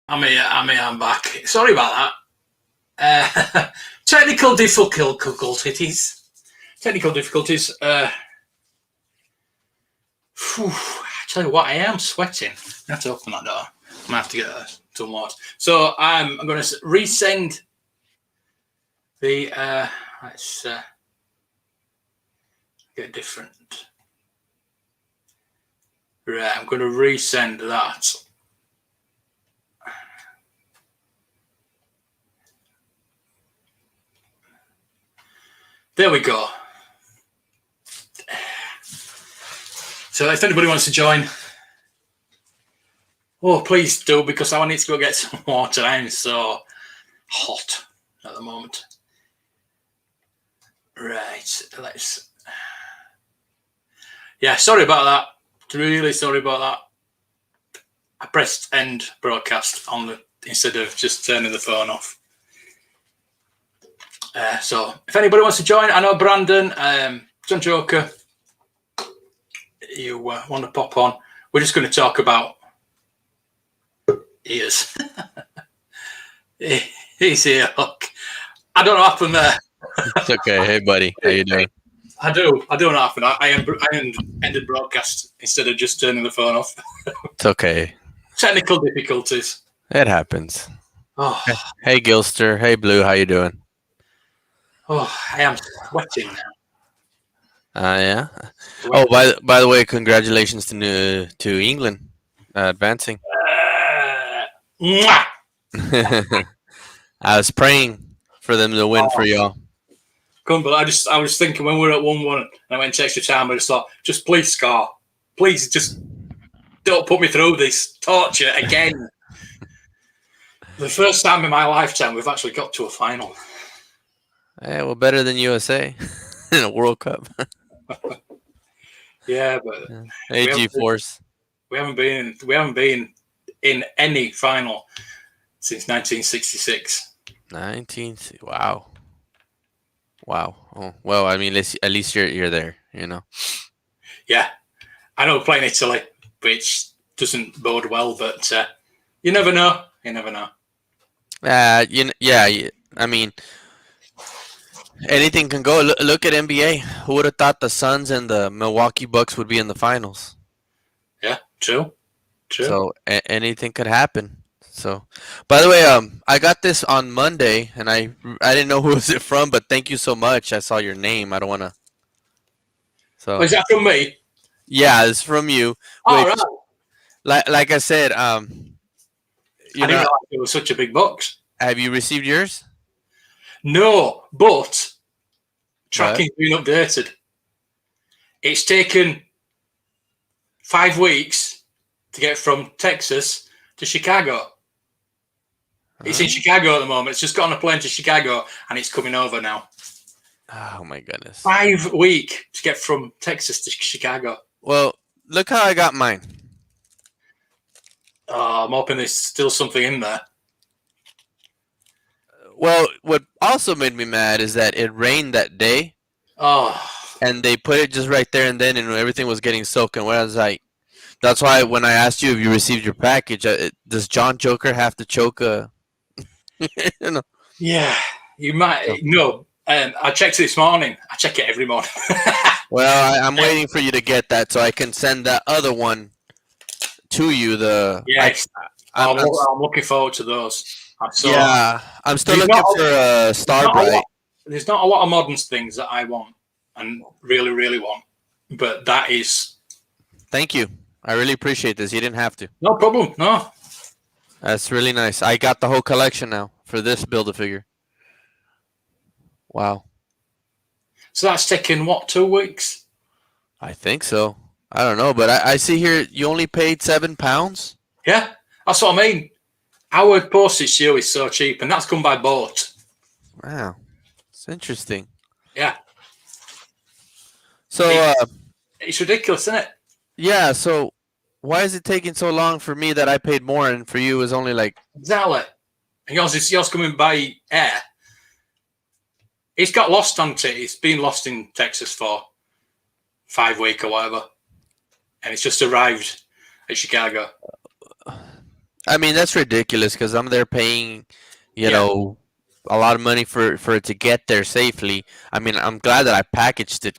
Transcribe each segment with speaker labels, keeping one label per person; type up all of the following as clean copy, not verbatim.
Speaker 1: I'm back. Sorry about that. Technical difficulties. Technical difficulties. I tell you what, I am sweating. I have to open that door. I'm gonna have to get some water. So I'm going to resend the. Let's get different. Right, I'm going to resend that. There we go. So if anybody wants to join, please do, because I need to go get some water. I'm so hot at the moment. Right, let's. Yeah, sorry about that. Really sorry about that. I pressed end broadcast instead of just turning the phone off. So if anybody wants to join, I know Brandon, John Joker, you want to pop on. We're just going to talk about ears. He's here. Look. I don't know what happened there.
Speaker 2: It's okay. Hey, buddy. How you doing?
Speaker 1: I do know what happened. I ended broadcast instead of just turning the phone off.
Speaker 2: It's okay.
Speaker 1: Technical difficulties.
Speaker 2: It happens.
Speaker 1: Oh.
Speaker 2: Hey, Gilster. Hey, Blue. How you doing?
Speaker 1: Oh, I am sweating now.
Speaker 2: Yeah. Oh, by the way, congratulations to England advancing. I was praying for them to win for y'all.
Speaker 1: But I was thinking when we were at 1-1 and I went to extra time, I just thought, just please score. Please just don't put me through this torture again. The first time in my lifetime we've actually got to a final.
Speaker 2: Yeah, well, better than USA in a World Cup.
Speaker 1: Yeah, but
Speaker 2: G-Force.
Speaker 1: We haven't been in any final since 1966.
Speaker 2: Wow. Oh, well, I mean, at least you're there, you know.
Speaker 1: Yeah, I know we're playing Italy, which doesn't bode well, but you never know. You never know.
Speaker 2: I mean, anything can go. Look at NBA. Who would have thought the Suns and the Milwaukee Bucks would be in the finals?
Speaker 1: Yeah, true.
Speaker 2: So anything could happen. So, by the way, I got this on Monday, and I didn't know who was it from, but thank you so much. I saw your name. I don't want to. So
Speaker 1: is that from me?
Speaker 2: Yeah, it's from you.
Speaker 1: Oh,
Speaker 2: right. Like I said,
Speaker 1: I didn't realize it was such a big box.
Speaker 2: Have you received yours?
Speaker 1: No, but tracking's been updated. It's taken 5 weeks to get from Texas to Chicago. It's in Chicago at the moment. It's just got on a plane to Chicago, and it's coming over now.
Speaker 2: Oh, my goodness.
Speaker 1: 5 weeks to get from Texas to Chicago.
Speaker 2: Well, look how I got mine.
Speaker 1: I'm hoping there's still something in there.
Speaker 2: Well, what also made me mad is that it rained that day.
Speaker 1: Oh.
Speaker 2: And they put it just right there and then, and everything was getting soaked. And when I was like, that's why when I asked you if you received your package, does John Joker have to choke a...
Speaker 1: you know? Yeah, you might. No, I checked it this morning. I check it every morning.
Speaker 2: Well, I'm waiting for you to get that so I can send that other one to you.
Speaker 1: Yes, I'm looking forward to those.
Speaker 2: I'm still looking for a Starbright.
Speaker 1: There's not a lot of modern things that I want and really, really want, but that is.
Speaker 2: Thank you. I really appreciate this. You didn't have to.
Speaker 1: No problem. No.
Speaker 2: That's really nice. I got the whole collection now for this Build-A-Figure. Wow.
Speaker 1: So that's taken, 2 weeks?
Speaker 2: I think so. I don't know, but I see here you only paid £7.
Speaker 1: Yeah, that's what I mean. Our postage here is so cheap, and that's come by boat.
Speaker 2: Wow. It's interesting.
Speaker 1: Yeah.
Speaker 2: So
Speaker 1: it's ridiculous, isn't it?
Speaker 2: Yeah, so why is it taking so long for me that I paid more and for you is only like...
Speaker 1: Exactly. Yours coming by air. It's got lost on it. It's been lost in Texas for 5 weeks or whatever. And it's just arrived at Chicago.
Speaker 2: I mean, that's ridiculous because I'm there paying, you
Speaker 1: Yeah.
Speaker 2: know, a lot of money for it to get there safely. I mean, I'm glad that I packaged it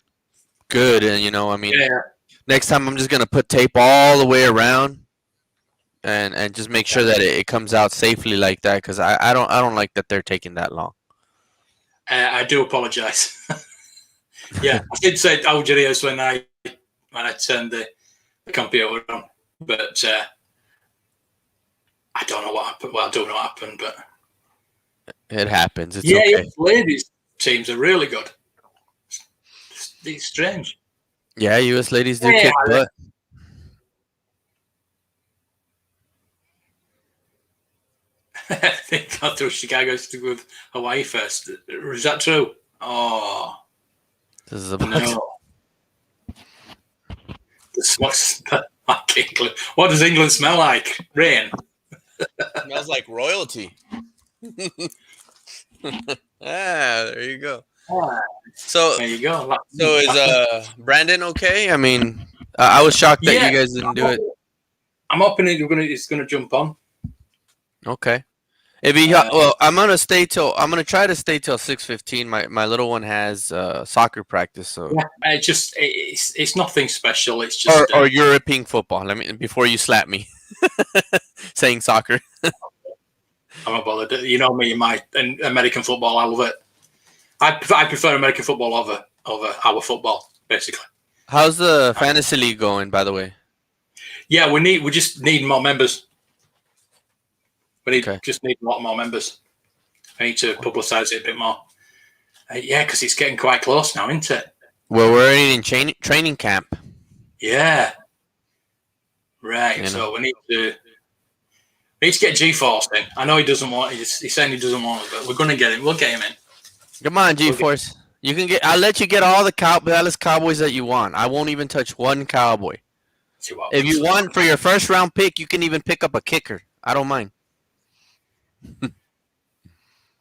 Speaker 2: good, and I mean,
Speaker 1: Yeah.
Speaker 2: next time I'm just gonna put tape all the way around and just make sure that it comes out safely like that because I don't like that they're taking that long.
Speaker 1: I do apologise. Yeah, I did say Algerius when I turned the computer on, but I don't know what happened. Well, I don't know what happened, but
Speaker 2: It happens. It's
Speaker 1: yeah,
Speaker 2: okay.
Speaker 1: ladies teams are really good. It's strange.
Speaker 2: Yeah, U.S. ladies do
Speaker 1: Yeah,
Speaker 2: kick butt.
Speaker 1: I think I thought Chicago to go with Hawaii first. Is that true? Oh
Speaker 2: This is a
Speaker 1: no. What's England? What does England smell like? Rain.
Speaker 2: smells like royalty. There you go.
Speaker 1: Ah,
Speaker 2: So
Speaker 1: there you go.
Speaker 2: so is Brandon okay? I mean, I was shocked that
Speaker 1: Yeah,
Speaker 2: you guys didn't do it.
Speaker 1: I'm hoping it's gonna jump on.
Speaker 2: Okay. If he well, I'm gonna try to stay till 6:15. My little one has soccer practice, so
Speaker 1: Yeah, it's nothing special. It's just
Speaker 2: or European football. Let me before you slap me saying soccer.
Speaker 1: I'm not bothered. You know me, and American football. I love it. I prefer American football over our football, basically.
Speaker 2: How's the fantasy league going, by the way?
Speaker 1: Yeah, we just need more members. We
Speaker 2: Okay.
Speaker 1: just need a lot more members. I need to publicise it a bit more. Yeah, because it's getting quite close now, isn't it?
Speaker 2: Well, we're in training camp.
Speaker 1: Yeah. Right.
Speaker 2: You know.
Speaker 1: So we need to get G-Force in. I know he doesn't want. He's saying he doesn't want it, but we're going to get him. We'll get him in.
Speaker 2: Come on, G-Force. You can get. I'll let you get all the Dallas Cowboys that you want. I won't even touch one Cowboy. If you want for your first round pick, you can even pick up a kicker. I don't mind.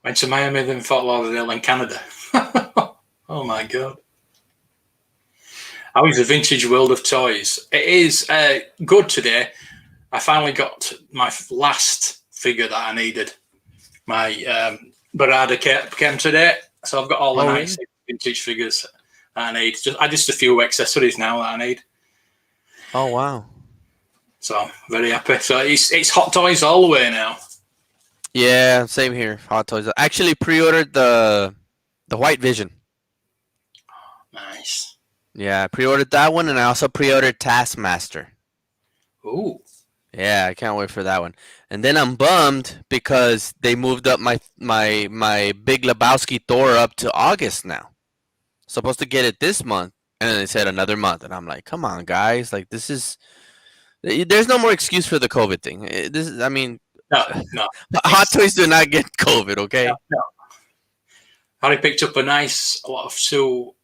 Speaker 1: Went to Miami, then Fort Lauderdale, and Canada. Oh my god! How is the vintage world of toys? It is good today. I finally got my last figure that I needed. My Barada came today, so I've got all the nice vintage figures that I need. Just a few accessories now that I need.
Speaker 2: Oh wow!
Speaker 1: So very happy. So it's Hot Toys all the way now.
Speaker 2: Yeah, same here. Hot Toys. I actually pre-ordered the White Vision.
Speaker 1: Nice.
Speaker 2: Yeah, I pre-ordered that one, and I also pre-ordered Taskmaster.
Speaker 1: Ooh.
Speaker 2: Yeah, I can't wait for that one. And then I'm bummed because they moved up my Big Lebowski Thor up to August now. Supposed to get it this month, and then they said another month, and I'm like, come on, guys, like this is. There's no more excuse for the COVID thing. This is, I mean,
Speaker 1: No.
Speaker 2: Hot Toys do not get COVID, okay?
Speaker 1: No. Harry picked up a nice lot of two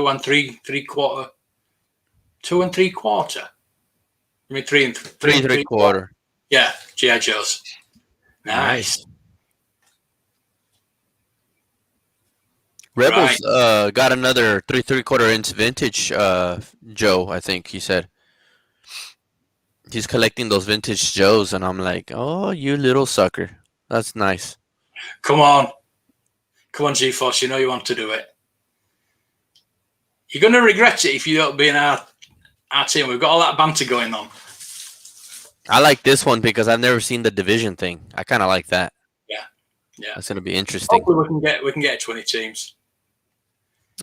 Speaker 1: and three quarter. I mean, three and
Speaker 2: three quarter.
Speaker 1: Yeah, G.I. Joes. Nice.
Speaker 2: Rebels got another 3/4 inch vintage. Joe, I think he said. He's collecting those vintage Joes, and I'm like, oh, you little sucker. That's nice.
Speaker 1: Come on, G-Force. You know you want to do it. You're going to regret it if you don't be in our team. We've got all that banter going on.
Speaker 2: I like this one because I've never seen the division thing. I kind of like that.
Speaker 1: Yeah.
Speaker 2: That's going to be interesting.
Speaker 1: Hopefully we can get 20 teams.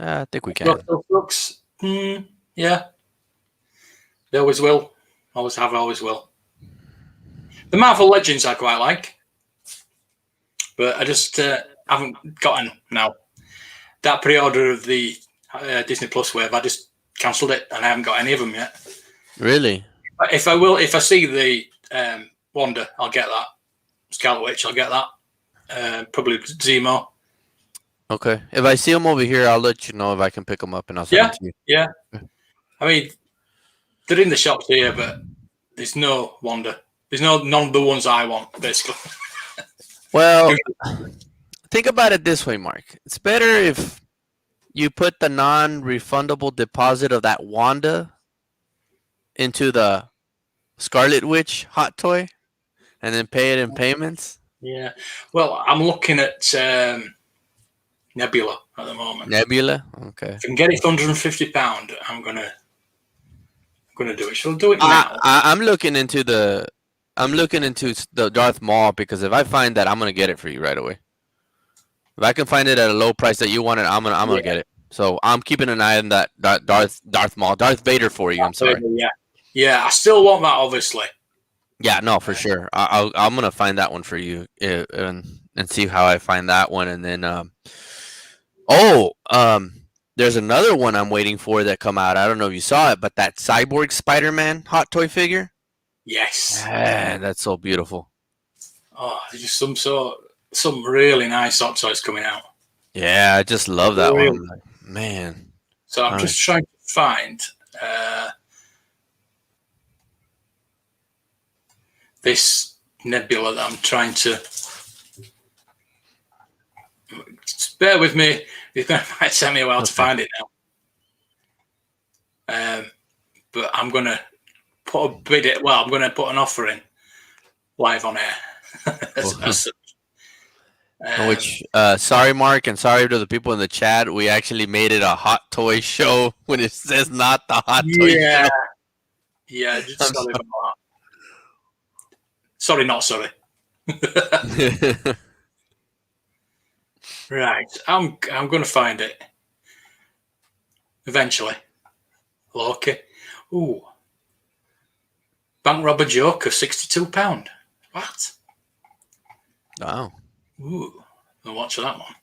Speaker 2: I think we can.
Speaker 1: Looks, yeah. They always will. Always have, always will. The Marvel Legends I quite like. But I just haven't gotten now. That pre-order of the Disney Plus wave, I just cancelled it and I haven't got any of them yet.
Speaker 2: Really?
Speaker 1: If I see the Wanda, I'll get that. Scarlet Witch, I'll get that. Probably Zemo.
Speaker 2: Okay. If I see them over here, I'll let you know if I can pick them up and I'll send them to you.
Speaker 1: Yeah. I mean, they're in the shops here, but there's no Wanda. There's none of the ones I want, basically.
Speaker 2: Well, think about it this way, Mark. It's better if you put the non-refundable deposit of that Wanda into the Scarlet Witch hot toy and then pay it in payments.
Speaker 1: Yeah. Well, I'm looking at Nebula at the moment.
Speaker 2: Nebula. Okay.
Speaker 1: If I can get it for £150, I'm gonna do it. She'll do it now.
Speaker 2: I'm looking into the Darth Maul because if I find that, I'm gonna get it for you right away. If I can find it at a low price that you want it, I'm gonna get it. So I'm keeping an eye on that Darth Maul, Darth Vader for you. I'm sorry.
Speaker 1: Yeah. I still want that, obviously.
Speaker 2: Yeah, no, for sure. I'm gonna find that one for you and see how I find that one, and then there's another one I'm waiting for that come out. I don't know if you saw it, but that Cyborg Spider-Man hot toy figure.
Speaker 1: Yes.
Speaker 2: Man, that's so beautiful.
Speaker 1: Oh, there's just some really nice hot toys coming out.
Speaker 2: Yeah, I just love that one. Like, man.
Speaker 1: So I'm just trying to find this Nebula that I'm trying to. Just bear with me. It might take me a while to find it now. But I'm gonna put a bid. Well, I'm gonna put an offer in live on air.
Speaker 2: Which, sorry, Mark, and sorry to the people in the chat. We actually made it a hot toy show when it says not the hot toy show.
Speaker 1: Yeah, just sorry about that. Sorry, not sorry. Right, I'm going to find it eventually. Loki. Ooh. Bank robber Joker, £62. What?
Speaker 2: Wow.
Speaker 1: Ooh, I'll watch that one.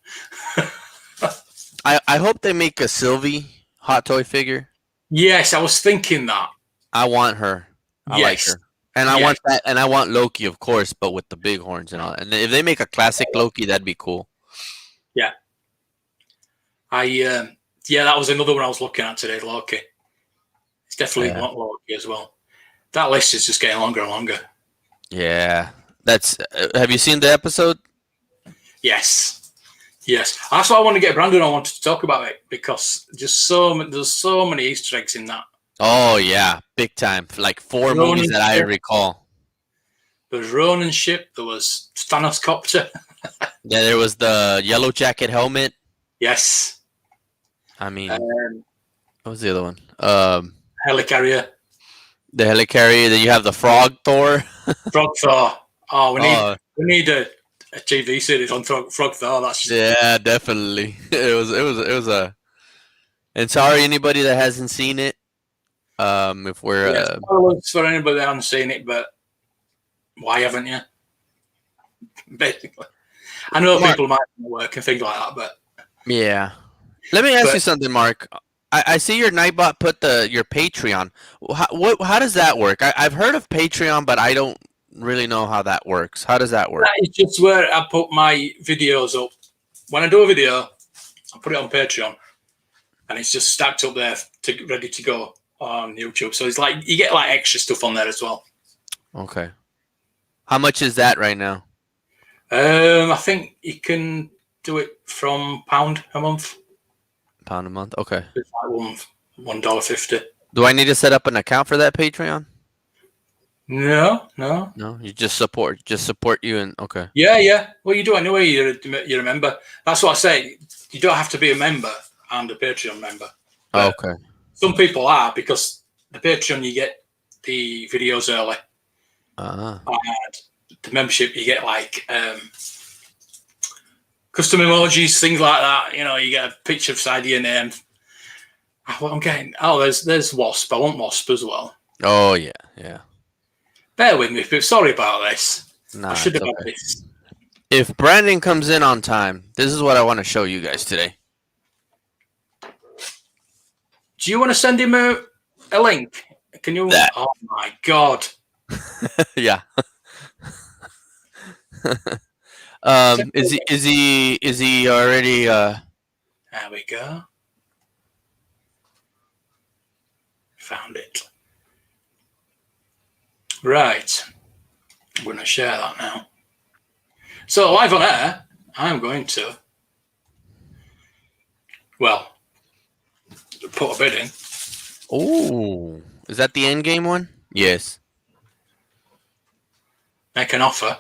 Speaker 2: I hope they make a Sylvie hot toy figure.
Speaker 1: Yes, I was thinking that.
Speaker 2: I want her. I like her. And I want that, and I want Loki, of course, but with the big horns and all. And if they make a classic Loki, that'd be cool.
Speaker 1: Yeah. That was another one I was looking at today, Loki. It's definitely not Loki as well. That list is just getting longer and longer.
Speaker 2: Yeah. That's. Have you seen the episode?
Speaker 1: Yes. That's why I want to get Brandon. I wanted to talk about it because there's so many Easter eggs in that.
Speaker 2: Oh yeah, big time. Like 4 movies that I recall.
Speaker 1: There was Ronan ship. There was Thanos copter.
Speaker 2: Yeah, there was the Yellow Jacket helmet.
Speaker 1: Yes.
Speaker 2: I mean, what was the other one?
Speaker 1: Helicarrier.
Speaker 2: The helicarrier. Then you have the Frog Thor.
Speaker 1: Frog Thor. Oh, we need a TV series on Frog Thor. That's
Speaker 2: yeah, definitely. It was a. And sorry, anybody that hasn't seen it. If we're
Speaker 1: spoilers for anybody that hasn't seen it, but why haven't you? Basically, I know people might work and things like that, but
Speaker 2: yeah. Let me ask you something, Mark. I see your Nightbot put your Patreon. How does that work? I've heard of Patreon, but I don't really know how that works. How does that work?
Speaker 1: That is just where I put my videos up. When I do a video, I put it on Patreon, and it's just stacked up there ready to go on YouTube. So it's like you get like extra stuff on there as well.
Speaker 2: Okay. How much is that right now?
Speaker 1: I think you can do it from £1 a month.
Speaker 2: £1 a month. Okay.
Speaker 1: It's like $1.50.
Speaker 2: Do I need to set up an account for that Patreon?
Speaker 1: No.
Speaker 2: You just support you and okay.
Speaker 1: Yeah. Well, you do anyway. You're a member. That's what I say. You don't have to be a member and a Patreon member.
Speaker 2: Okay.
Speaker 1: Some people are because the Patreon you get the videos early. And the membership you get like custom emojis, things like that. You know, you get a picture beside your name. What I'm getting? Oh, there's Wasp. I want Wasp as well.
Speaker 2: Oh yeah.
Speaker 1: Bear with me, but sorry about this.
Speaker 2: Nah,
Speaker 1: I should have had this.
Speaker 2: If Brandon comes in on time, this is what I want to show you guys today.
Speaker 1: Do you want to send him a link? Can you? Oh my god.
Speaker 2: Yeah. Is he already?
Speaker 1: There we go. Found it. Right. I'm going to share that now. So live on air, I'm going to, put a bid in.
Speaker 2: Oh, is that the end game one? Yes.
Speaker 1: make an offer.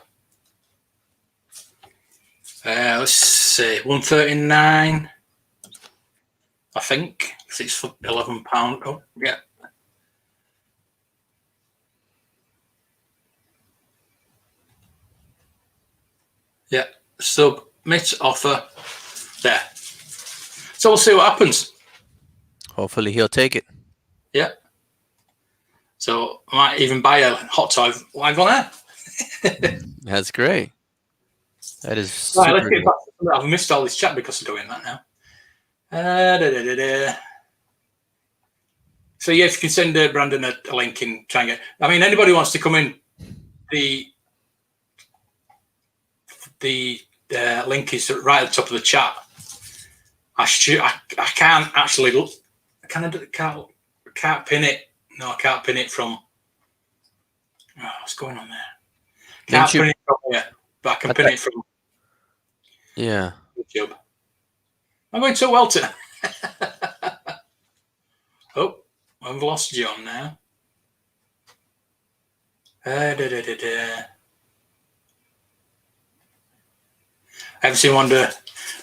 Speaker 1: Let's see, 139. I think it's for £11. Oh, yeah. Yeah, submit offer there. So we'll see what happens.
Speaker 2: Hopefully he'll take it.
Speaker 1: Yeah. So I might even buy a hot tub live on air.
Speaker 2: That's great. That is
Speaker 1: Right,
Speaker 2: super
Speaker 1: let's get
Speaker 2: cool.
Speaker 1: back to that. I've missed all this chat because of doing that now. So yeah, if you can send Brandon a link and try and get. I mean, anybody wants to come in, the link is right at the top of the chat. I can't actually look. Can't pin it. No, I can't pin it from. Oh, what's going on there? Can't pin it from here, but I can pin it from.
Speaker 2: Yeah.
Speaker 1: YouTube. I'm going so well to. Oh, I've lost John now. Haven't seen Wonder.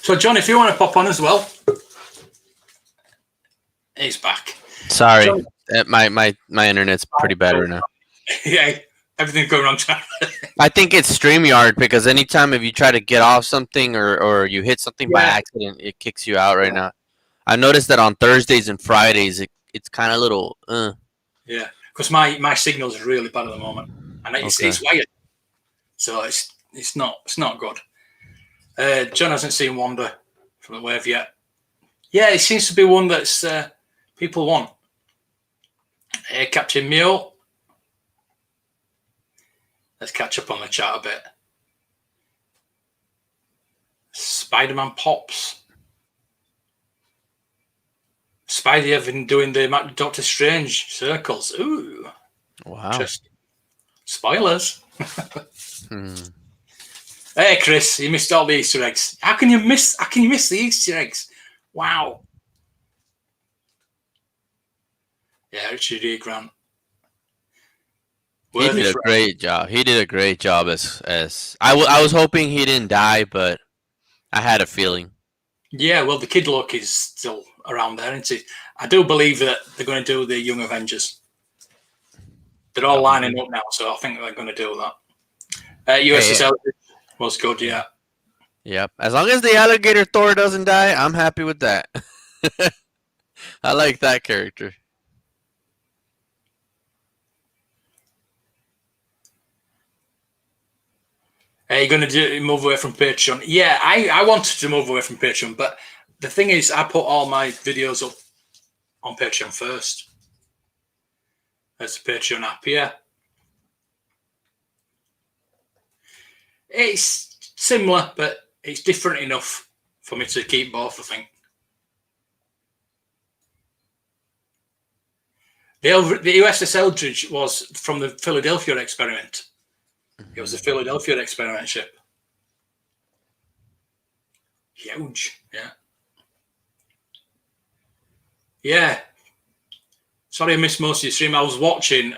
Speaker 1: So, John, if you want to pop on as well, he's back.
Speaker 2: Sorry,
Speaker 1: John,
Speaker 2: my internet's pretty bad right now.
Speaker 1: Yeah, everything's going wrong.
Speaker 2: I think it's StreamYard because anytime if you try to get off something or you hit something by accident, it kicks you out right now. I noticed that on Thursdays and Fridays, it's kind of little.
Speaker 1: Yeah, because my signal's really bad at the moment, and it's wired, so it's not good. John hasn't seen Wanda from the Wave yet. Yeah, it seems to be one that's people want. Captain Mule. Let's catch up on the chat a bit. Spider-Man Pops. Spidey have been doing the Doctor Strange circles. Ooh.
Speaker 2: Wow.
Speaker 1: Interesting. Spoilers. Hey, Chris, you missed all the Easter eggs. How can you miss the Easter eggs? Wow. Yeah, Richard E. Grant.
Speaker 2: He did a great job. He did a great job as I was hoping he didn't die, but I had a feeling.
Speaker 1: Yeah, well, the kid look is still around there, isn't it? I do believe that they're going to do the Young Avengers. They're all lining up now, so I think they're going to do that. USS Eldridge was good, yeah.
Speaker 2: Yep. As long as the alligator Thor doesn't die, I'm happy with that. I like that character.
Speaker 1: Are you going to move away from Patreon? Yeah, I wanted to move away from Patreon, but the thing is, I put all my videos up on Patreon first. As the Patreon app, yeah. It's similar, but it's different enough for me to keep both, I think. The USS Eldridge was from the Philadelphia experiment. It was a Philadelphia experiment ship. Huge, yeah. Yeah. Sorry I missed most of your stream. I was watching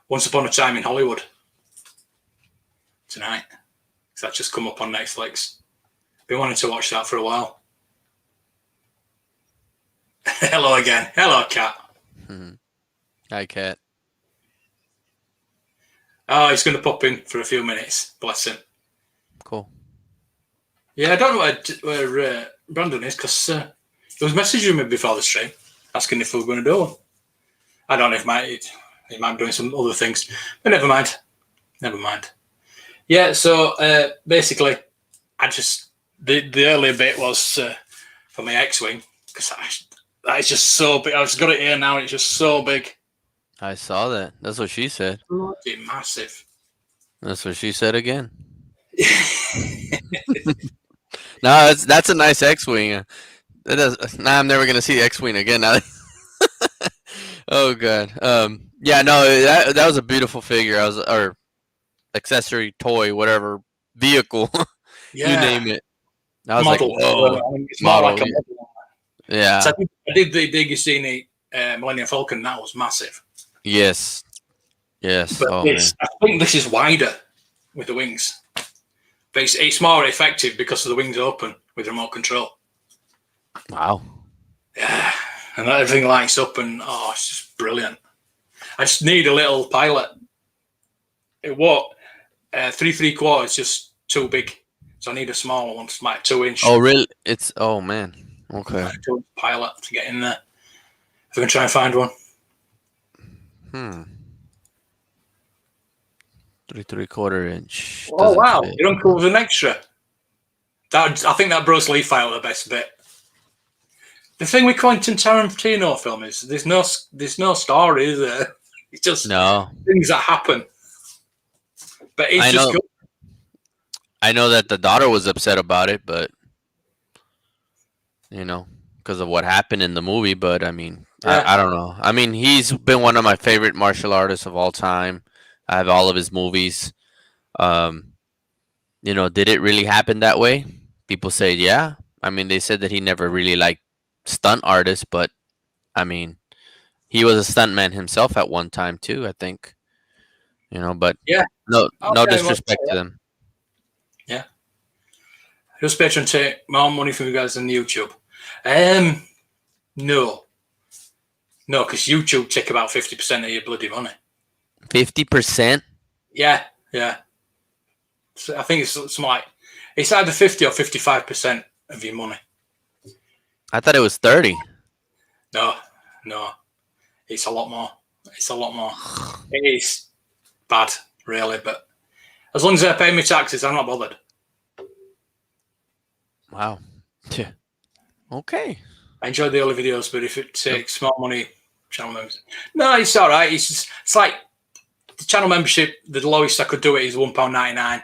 Speaker 1: Once Upon a Time in Hollywood tonight. Because that's just come up on Netflix. Been wanting to watch that for a while. Hello again. Hello, Cat.
Speaker 2: Hi, Cat.
Speaker 1: Oh, he's going to pop in for a few minutes. Bless him.
Speaker 2: Cool.
Speaker 1: Yeah, I don't know where Brandon is because he was messaging me before the stream, asking if we were going to do one. I don't know if he might be doing some other things, but never mind. Never mind. Yeah, so basically, I just the earlier bit was for my X-wing because that is just so big. I've just got it here now. It's just so big.
Speaker 2: I saw that. That's what she said.
Speaker 1: Bloody massive.
Speaker 2: That's what she said again. No, that's a nice X-wing. I'm never gonna see X-wing again. Now. Oh god. Yeah. No. That was a beautiful figure. Or accessory, toy, whatever, vehicle.
Speaker 1: Yeah.
Speaker 2: You name it. I was
Speaker 1: model.
Speaker 2: like, whoa.
Speaker 1: I mean, it's more like a model.
Speaker 2: Yeah.
Speaker 1: So I did the Gustini Millennium Falcon. That was massive.
Speaker 2: Yes. Yes.
Speaker 1: But
Speaker 2: Oh man.
Speaker 1: I think this is wider with the wings. But it's more effective because of the wings open with remote control.
Speaker 2: Wow.
Speaker 1: Yeah, and everything lights up, and it's just brilliant. I just need a little pilot. It won't. 3 3/4 is just too big, so I need a smaller one, like 2 inch.
Speaker 2: Oh really? It's oh man. Okay.
Speaker 1: Pilot to get in there. If I can try and find one.
Speaker 2: Hmm. 3 3/4 inch.
Speaker 1: Oh
Speaker 2: Doesn't
Speaker 1: wow!
Speaker 2: fit.
Speaker 1: Your uncle was an extra. I think that Bruce Lee fight was the best bit. The thing with Quentin Tarantino film is there's no story, is there? It's just
Speaker 2: No.
Speaker 1: things that happen. But it's
Speaker 2: I
Speaker 1: just
Speaker 2: know.
Speaker 1: good.
Speaker 2: I know that the daughter was upset about it, but because of what happened in the movie. But I mean,
Speaker 1: Yeah.
Speaker 2: I don't know. I mean, he's been one of my favorite martial artists of all time. I have all of his movies. Um, did it really happen that way? People say, yeah. I mean, they said that he never really liked stunt artists, but I mean, he was a stuntman himself at one time too. I think, but
Speaker 1: Yeah.
Speaker 2: no
Speaker 1: Okay, well,
Speaker 2: disrespect to them.
Speaker 1: yeah. Does Patreon take more money from you guys than YouTube? No, because YouTube take about 50% of your bloody money.
Speaker 2: 50%.
Speaker 1: Yeah. So I think it's like it's either 50 or 55% of your money.
Speaker 2: I thought it was 30.
Speaker 1: No, it's a lot more. It is bad, really, but as long as they're paying me taxes, I'm not bothered.
Speaker 2: Wow. Yeah. Okay.
Speaker 1: I enjoy the early videos, but if it takes more money, channel members. No, it's all right. It's like the channel membership. The lowest I could do it is £1.99.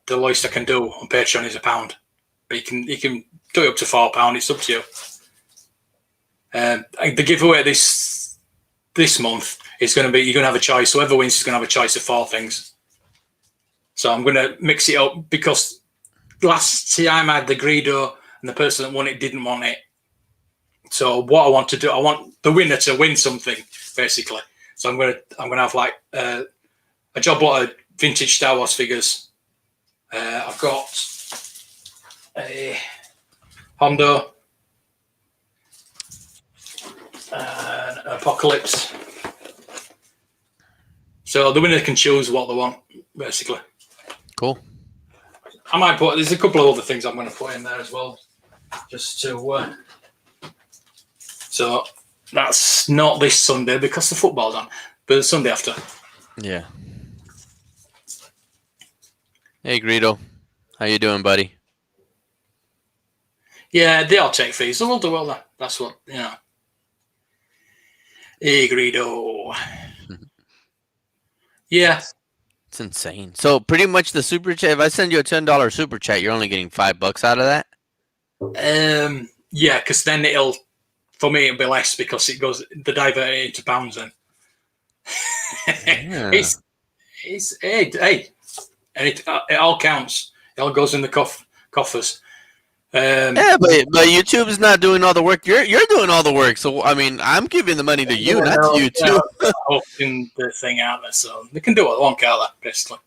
Speaker 1: The lowest I can do on Patreon is £1. But you can do it up to £4. It's up to you. The giveaway this month is going to be, you're going to have a choice. Whoever wins is going to have a choice of 4 things. So I'm going to mix it up because last time I had the Greedo and the person that won it didn't want it. So what I want to do, I want the winner to win something, basically. So I'm gonna have like a job lot of vintage Star Wars figures. I've got a Hondo, an Apocalypse. So the winner can choose what they want, basically.
Speaker 2: Cool.
Speaker 1: I might there's a couple of other things I'm going to put in there as well, just to. So that's not this Sunday because the football's on, but the Sunday after.
Speaker 2: Yeah. Hey, Greedo. How you doing, buddy?
Speaker 1: Yeah, they all take fees. They'll do well. That's what, Hey, Greedo. Yeah.
Speaker 2: It's insane. So pretty much the super chat. If I send you a $10 super chat, you're only getting $5 out of that.
Speaker 1: Yeah, because then for me it'll be less because they divert it into pounds. Then
Speaker 2: Yeah.
Speaker 1: it's hey, and it all counts. It all goes in the coffers.
Speaker 2: Yeah, but YouTube is not doing all the work. You're doing all the work. So I mean, I'm giving the money to you, not to YouTube.
Speaker 1: Hosting the thing out there, so they can do what they want, can't they? Basically.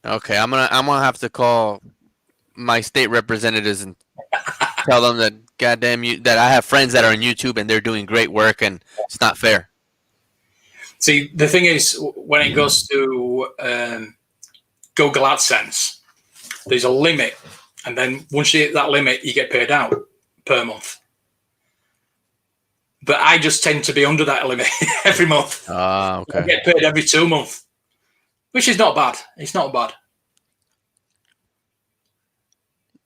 Speaker 2: Okay, I'm gonna have to call my state representatives and tell them that goddamn you that I have friends that are on YouTube and they're doing great work and it's not fair.
Speaker 1: See, the thing is, when it goes to Google AdSense, there's a limit, and then once you hit that limit, you get paid out per month. But I just tend to be under that limit every month.
Speaker 2: Okay.
Speaker 1: I get paid every 2 months, which is not bad. It's not bad.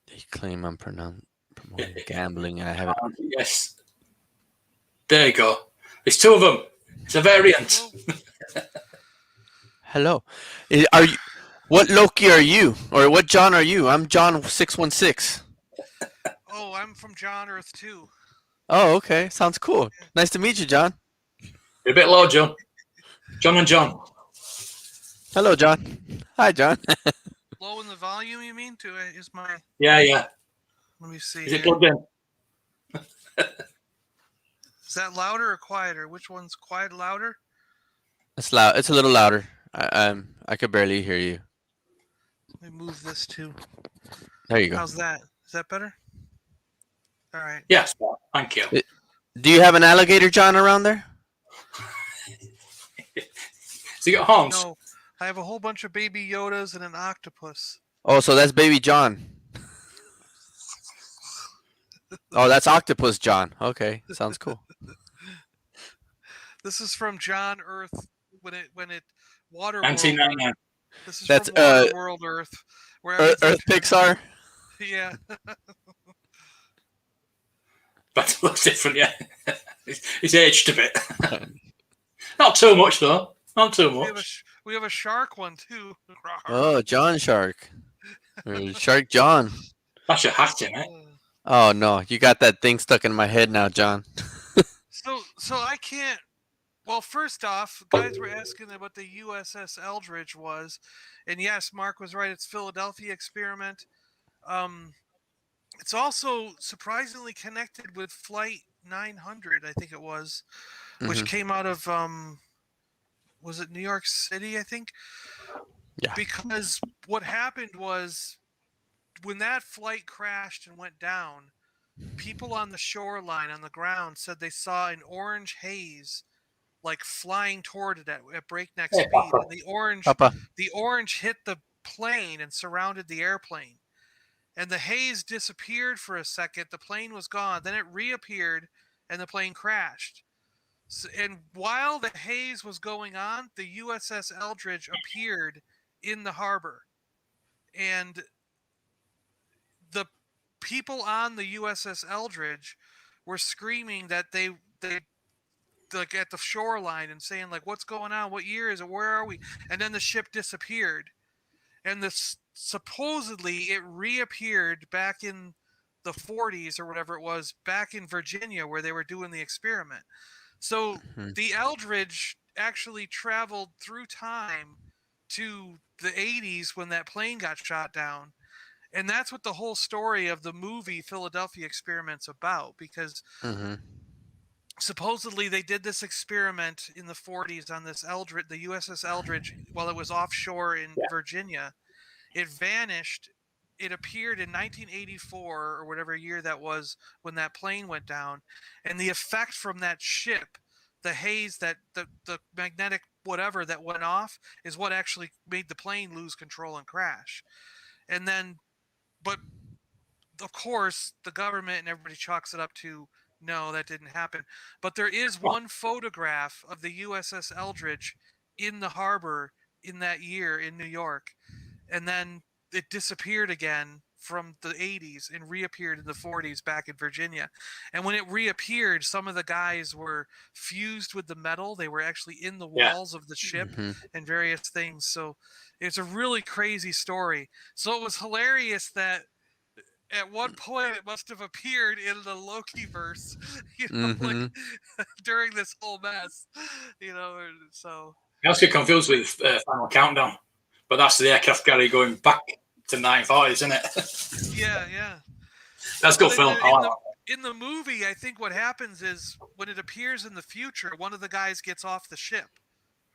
Speaker 2: They claim I'm promoting gambling and I haven't.
Speaker 1: Yes. There you go. There's 2 of them. It's a variant.
Speaker 2: Hello. Are you? What Loki are you? Or what John are you? I'm John 616.
Speaker 3: Oh, I'm from John Earth 2.
Speaker 2: Oh, okay. Sounds cool. Nice to meet you, John.
Speaker 1: You're a bit low, John. John and John.
Speaker 2: Hello, John. Hi, John.
Speaker 3: Low in the volume, you mean? Is my.
Speaker 1: Yeah.
Speaker 3: Let me see.
Speaker 1: Is it plugged in?
Speaker 3: Is that louder or quieter? Which one's louder?
Speaker 2: It's loud. It's a little louder. I could barely hear you.
Speaker 3: Let me move this too.
Speaker 2: There you go.
Speaker 3: How's that? Is that better? All right.
Speaker 1: Yes, thank you.
Speaker 2: Do you have an alligator, John, around there?
Speaker 1: So you got horns.
Speaker 3: No, I have a whole bunch of baby Yodas and an octopus.
Speaker 2: Oh, so that's Baby John. Oh, that's Octopus John. Okay, sounds cool.
Speaker 3: This is from John Earth when it Water
Speaker 1: 1999.
Speaker 3: World. This is
Speaker 2: That's,
Speaker 3: from Water World Earth, where
Speaker 2: Earth Pixar.
Speaker 3: yeah.
Speaker 1: But it looks different, yeah. He's aged a bit. Not too much, though. Not too much.
Speaker 3: We have a shark one too.
Speaker 2: Oh, John Shark. Or Shark John.
Speaker 1: That's your hat, isn't it?
Speaker 2: Oh no, you got that thing stuck in my head now, John.
Speaker 3: So I can't. Well, first off, guys were asking what the USS Eldridge was, and yes, Mark was right. It's Philadelphia experiment. It's also surprisingly connected with Flight 900, I think it was, which
Speaker 2: Mhm.
Speaker 3: came out of was it New York City? I think.
Speaker 2: Yeah.
Speaker 3: Because what happened was when that flight crashed and went down, people on the shoreline on the ground said they saw an orange haze like flying toward it at breakneck
Speaker 1: Hey,
Speaker 3: speed.
Speaker 1: Papa.
Speaker 3: And
Speaker 2: Papa.
Speaker 3: the orange hit the plane and surrounded the airplane. And the haze disappeared for a second. The plane was gone. Then it reappeared and the plane crashed. So, and while the haze was going on, the USS Eldridge appeared in the harbor. And the people on the USS Eldridge were screaming that they like at the shoreline and saying like, "What's going on? What year is it? Where are we?" And then the ship disappeared, and supposedly it reappeared back in the 40s or whatever it was, back in Virginia where they were doing the experiment. So
Speaker 2: Mhm.
Speaker 3: the Eldridge actually traveled through time to the 80s when that plane got shot down. And that's what the whole story of the movie Philadelphia Experiment's about, because
Speaker 2: Mhm.
Speaker 3: supposedly they did this experiment in the 40s on this Eldridge, the USS Eldridge, while it was offshore in
Speaker 1: Yeah.
Speaker 3: Virginia. It vanished. It appeared in 1984 or whatever year that was when that plane went down, and the effect from that ship, the haze, that the magnetic whatever that went off, is what actually made the plane lose control and crash. And then, but of course, the government and everybody chalks it up to no, that didn't happen. But there is one photograph of the USS Eldridge in the harbor in that year in New York, and then it disappeared again from the 80s and reappeared in the 40s back in Virginia. And when it reappeared, some of the guys were fused with the metal. They were actually in the
Speaker 1: Yeah.
Speaker 3: walls of the ship
Speaker 2: Mhm.
Speaker 3: and various things. So it's a really crazy story. So it was hilarious that at one point it must have appeared in the Loki verse, like
Speaker 2: Mhm.
Speaker 3: during this whole mess, so
Speaker 1: I always get confused with Final Countdown, but that's the aircraft carrier going back to 940s, isn't it?
Speaker 3: yeah.
Speaker 1: That's a
Speaker 3: Well,
Speaker 1: good film. I like that.
Speaker 3: in the movie, I think what happens is when it appears in the future, one of the guys gets off the ship,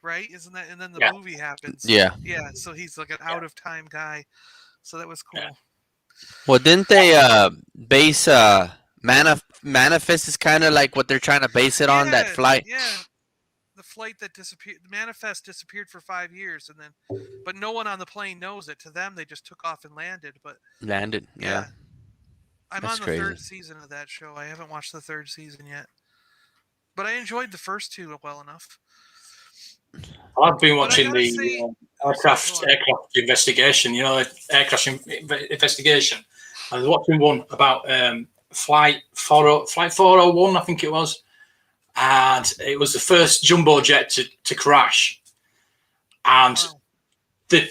Speaker 3: right? Isn't that? And then the
Speaker 1: Yeah.
Speaker 3: movie happens.
Speaker 2: Yeah.
Speaker 3: Yeah. So he's like an out of time guy. So that was cool.
Speaker 1: Yeah.
Speaker 2: Well, didn't they base Manifest is kind of like what they're trying to base it on, that flight?
Speaker 3: Yeah. The flight that disappeared, the Manifest disappeared for 5 years, and then, but no one on the plane knows it. To them, they just took off and landed. But
Speaker 2: Landed. Yeah.
Speaker 3: I'm
Speaker 2: That's
Speaker 3: on the
Speaker 2: crazy.
Speaker 3: third season of that show. I haven't watched the third season yet, but I enjoyed the first two well enough.
Speaker 1: I've been watching
Speaker 3: gotta
Speaker 1: the
Speaker 3: say-
Speaker 1: aircraft investigation. You know, the aircraft investigation. I was watching one about flight 401, I think it was, and it was the first jumbo jet to crash. And
Speaker 3: Wow.
Speaker 1: they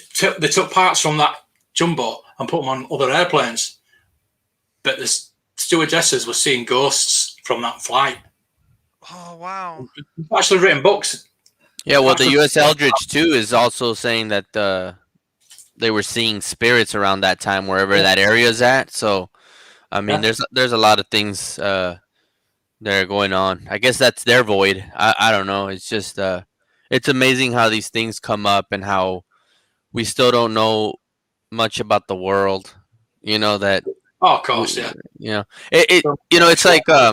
Speaker 1: took parts from that jumbo and put them on other airplanes, but the stewardesses were seeing ghosts from that flight.
Speaker 3: Oh wow.
Speaker 1: I've actually written books.
Speaker 2: Yeah. Well, the U.S. Eldridge too is also saying that they were seeing spirits around that time wherever that area is at. So, I mean,
Speaker 1: Yeah.
Speaker 2: there's a lot of things that are going on. I guess that's their void. I don't know. It's just It's amazing how these things come up and how we still don't know much about the world. You know that
Speaker 1: Oh, of course,
Speaker 2: we,
Speaker 1: yeah.
Speaker 2: you know it. You know, it's like I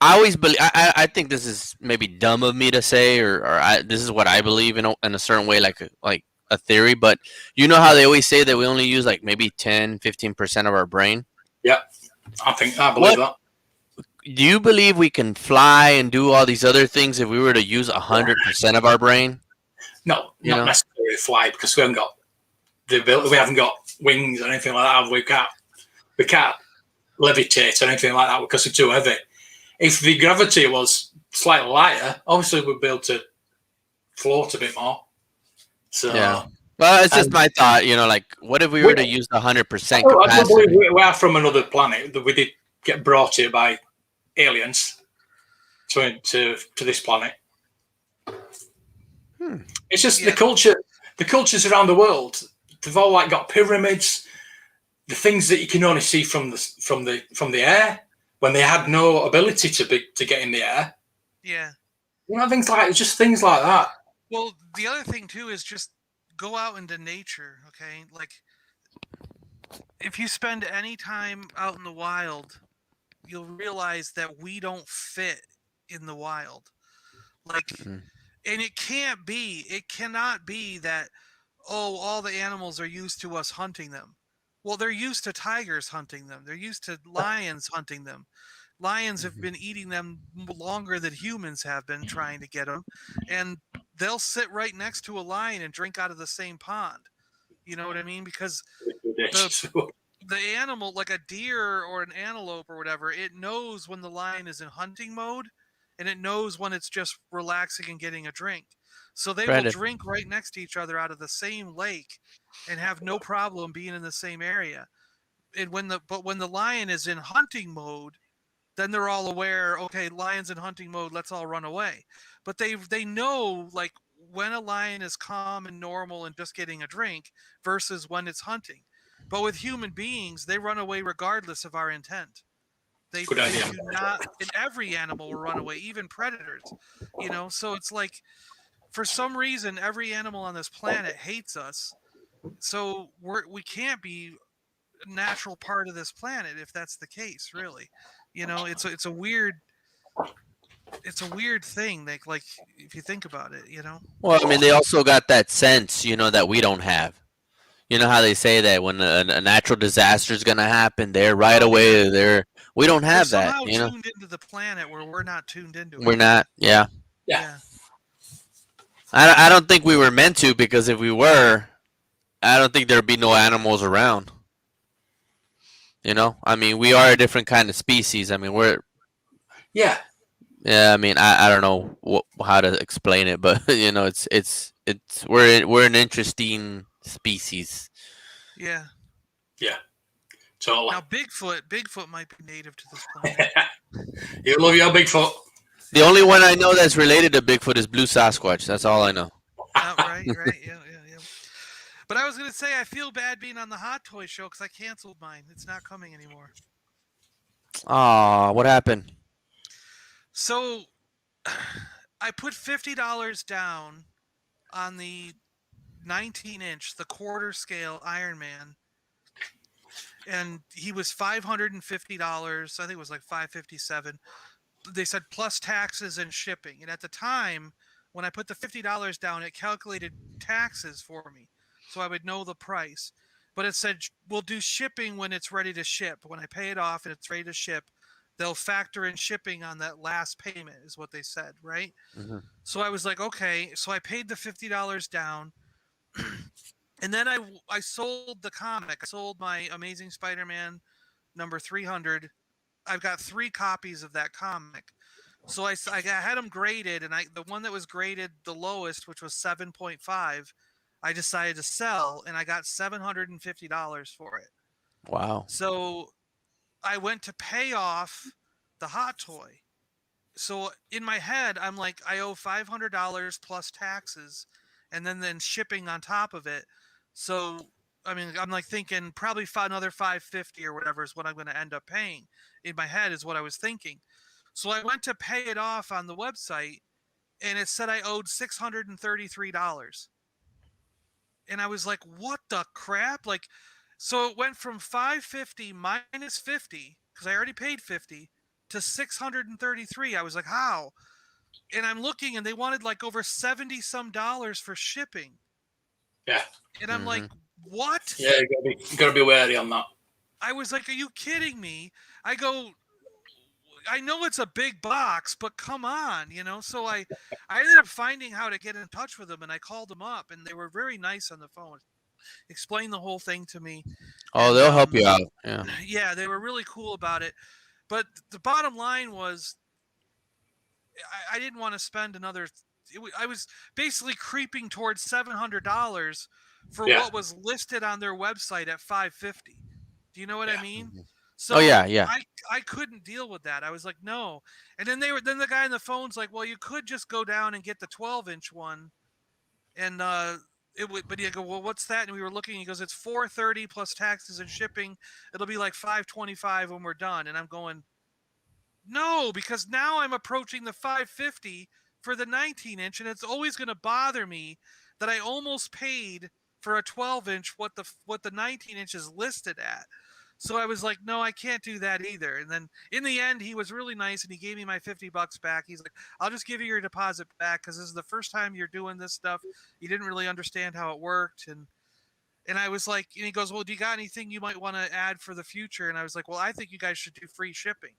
Speaker 2: always believe. I think this is maybe dumb of me to say, or this is what I believe in a certain way, like a theory. But you know how they always say that we only use like maybe 10-15% of our brain.
Speaker 1: Yeah, I believe
Speaker 2: What
Speaker 1: that.
Speaker 2: do you believe we can fly and do all these other things if we were to use 100% of our brain?
Speaker 1: No,
Speaker 2: You
Speaker 1: not
Speaker 2: know,
Speaker 1: necessarily fly because we haven't got the ability. We haven't got wings or anything like that. We can't levitate or anything like that because we're too heavy. If the gravity was slightly lighter, obviously we'd be able to float a bit more. So
Speaker 2: yeah. Well, it's just
Speaker 1: and
Speaker 2: my thought. You know, like what if we
Speaker 1: we,
Speaker 2: were to use the 100%
Speaker 1: I do believe
Speaker 2: capacity?
Speaker 1: we are from another planet. That we did get brought here by aliens to this planet. It's just the culture. The cultures around the world. They've all like got pyramids, the things that you can only see from the air when they had no ability to get in the air.
Speaker 3: Yeah.
Speaker 1: You know, things like that.
Speaker 3: Well, the other thing too is just go out into nature, okay? Like if you spend any time out in the wild, you'll realize that we don't fit in the wild. Like
Speaker 2: Mm.
Speaker 3: and it cannot be that all the animals are used to us hunting them. Well, they're used to tigers hunting them. They're used to lions hunting them. Lions have
Speaker 2: Mhm.
Speaker 3: been eating them longer than humans have been trying to get them, and they'll sit right next to a lion and drink out of the same pond. You know what I mean? Because the the animal, like a deer or an antelope or whatever, it knows when the lion is in hunting mode, and it knows when it's just relaxing and getting a drink. So they will
Speaker 2: Brandon,
Speaker 3: drink right next to each other out of the same lake and have no problem being in the same area. And when the lion is in hunting mode, then they're all aware, okay, lion's in hunting mode, let's all run away. But they know like when a lion is calm and normal and just getting a drink versus when it's hunting. But with human beings, they run away regardless of our intent.
Speaker 1: Good
Speaker 3: They
Speaker 1: idea.
Speaker 3: do not, and every animal will run away, even predators. You know, so it's like for some reason every animal on this planet hates us. So we can't be a natural part of this planet if that's the case, really. You know, it's a weird thing, like if you think about it, you know.
Speaker 2: well, I mean, they also got that sense, you know, that we don't have. You know how they say that when a natural disaster is gonna happen, they're right
Speaker 3: Oh yeah,
Speaker 2: away. We don't
Speaker 3: they're
Speaker 2: have that.
Speaker 3: somehow
Speaker 2: You know,
Speaker 3: tuned into the planet where we're not tuned into
Speaker 2: we're
Speaker 3: it.
Speaker 2: not. Yeah,
Speaker 1: Yeah,
Speaker 3: Yeah.
Speaker 2: I don't think we were meant to because if we were, I don't think there'd be no animals around. You know, I mean, we are a different kind of species. I mean,
Speaker 1: yeah,
Speaker 2: yeah. I mean, I don't know how to explain it, but you know, we're an interesting species.
Speaker 3: Yeah.
Speaker 1: yeah. Totally.
Speaker 3: Now Bigfoot might be native to this planet.
Speaker 1: You love your Bigfoot.
Speaker 2: The only one I know that's related to Bigfoot is Blue Sasquatch. That's all I know.
Speaker 3: Right, right, yeah, yeah, yeah. But I was gonna say I feel bad being on the Hot Toy show because I canceled mine. It's not coming anymore.
Speaker 2: Aw, what happened?
Speaker 3: So I put $50 down on the 19-inch, the quarter scale Iron Man, and he was $550. I think it was like $557. They said plus taxes and shipping. And at the time, when I put the $50 down, it calculated taxes for me, so I would know the price. But it said we'll do shipping when it's ready to ship. When I pay it off and it's ready to ship, they'll factor in shipping on that last payment, is what they said, right?
Speaker 2: Mhm.
Speaker 3: So I was like, okay. So I paid the $50 down. And then I sold the comic. I sold my Amazing Spider-Man number 300. I've got 3 copies of that comic. So I had them graded, and the one that was graded the lowest, which was 7.5, I decided to sell, and I got $750 for it.
Speaker 2: Wow.
Speaker 3: So I went to pay off the Hot Toy. So in my head, I'm like, I owe $500 plus taxes, and then shipping on top of it. So I mean, I'm like thinking probably another 550 or whatever is what I'm going to end up paying. In my head is what I was thinking. So I went to pay it off on the website, and it said I owed $633. And I was like, what the crap? Like, so it went from $550 minus 50, because I already paid 50, to $633. I was like, how? And I'm looking, and they wanted like over 70 some dollars for shipping.
Speaker 1: Yeah.
Speaker 3: And I'm like, what?
Speaker 1: Yeah, you gotta be wary on that.
Speaker 3: I was like, are you kidding me? I go, I know it's a big box, but come on, you know? So I ended up finding how to get in touch with them, and I called them up, and they were very nice on the phone. Explained the whole thing to me.
Speaker 2: Oh,
Speaker 3: And,
Speaker 2: they'll help you out. Yeah.
Speaker 3: Yeah, they were really cool about it. But the bottom line was, I didn't want to spend another. I was basically creeping towards $700 for
Speaker 1: Yeah.
Speaker 3: what was listed on their website at $550. Do you know what I mean? So
Speaker 2: Oh, yeah.
Speaker 3: I couldn't deal with that. I was like, no. And then the guy on the phone's like, well, you could just go down and get the 12-inch one, and it would. But you go, well, what's that? And we were looking. He goes, it's $430 plus taxes and shipping. It'll be like $525 when we're done. And I'm going, no, because now I'm approaching the $550 for the 19-inch, and it's always going to bother me that I almost paid for a 12-inch what the 19-inch is listed at. So I was like, no, I can't do that either. And then in the end, he was really nice, and he gave me my $50 back. He's like, I'll just give you your deposit back because this is the first time you're doing this stuff. You didn't really understand how it worked. And I was like, and he goes, well, do you got anything you might want to add for the future? And I was like, well, I think you guys should do free shipping.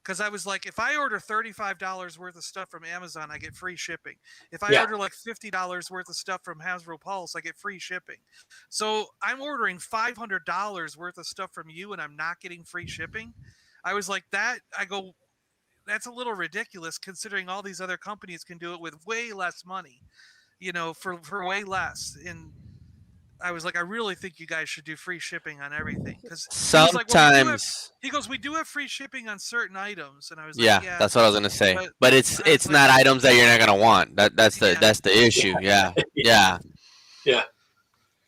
Speaker 3: Because I was like, if I order $35 worth of stuff from Amazon, I get free shipping. If I order like $50 worth of stuff from Hasbro Pulse, I get free shipping. So I'm ordering $500 worth of stuff from you, and I'm not getting free shipping. I was like, that. I go, that's a little ridiculous considering all these other companies can do it with way less money, you know, for way less. And I was like, I really think you guys should do free shipping on everything. Because
Speaker 2: Sometimes.
Speaker 3: he goes, we do have free shipping on certain items, and I was
Speaker 2: Yeah,
Speaker 3: like, yeah,
Speaker 2: that's what I was gonna say. But it's
Speaker 3: I was like,
Speaker 2: not items that you're not gonna want. That's the issue. Yeah.
Speaker 1: Yeah.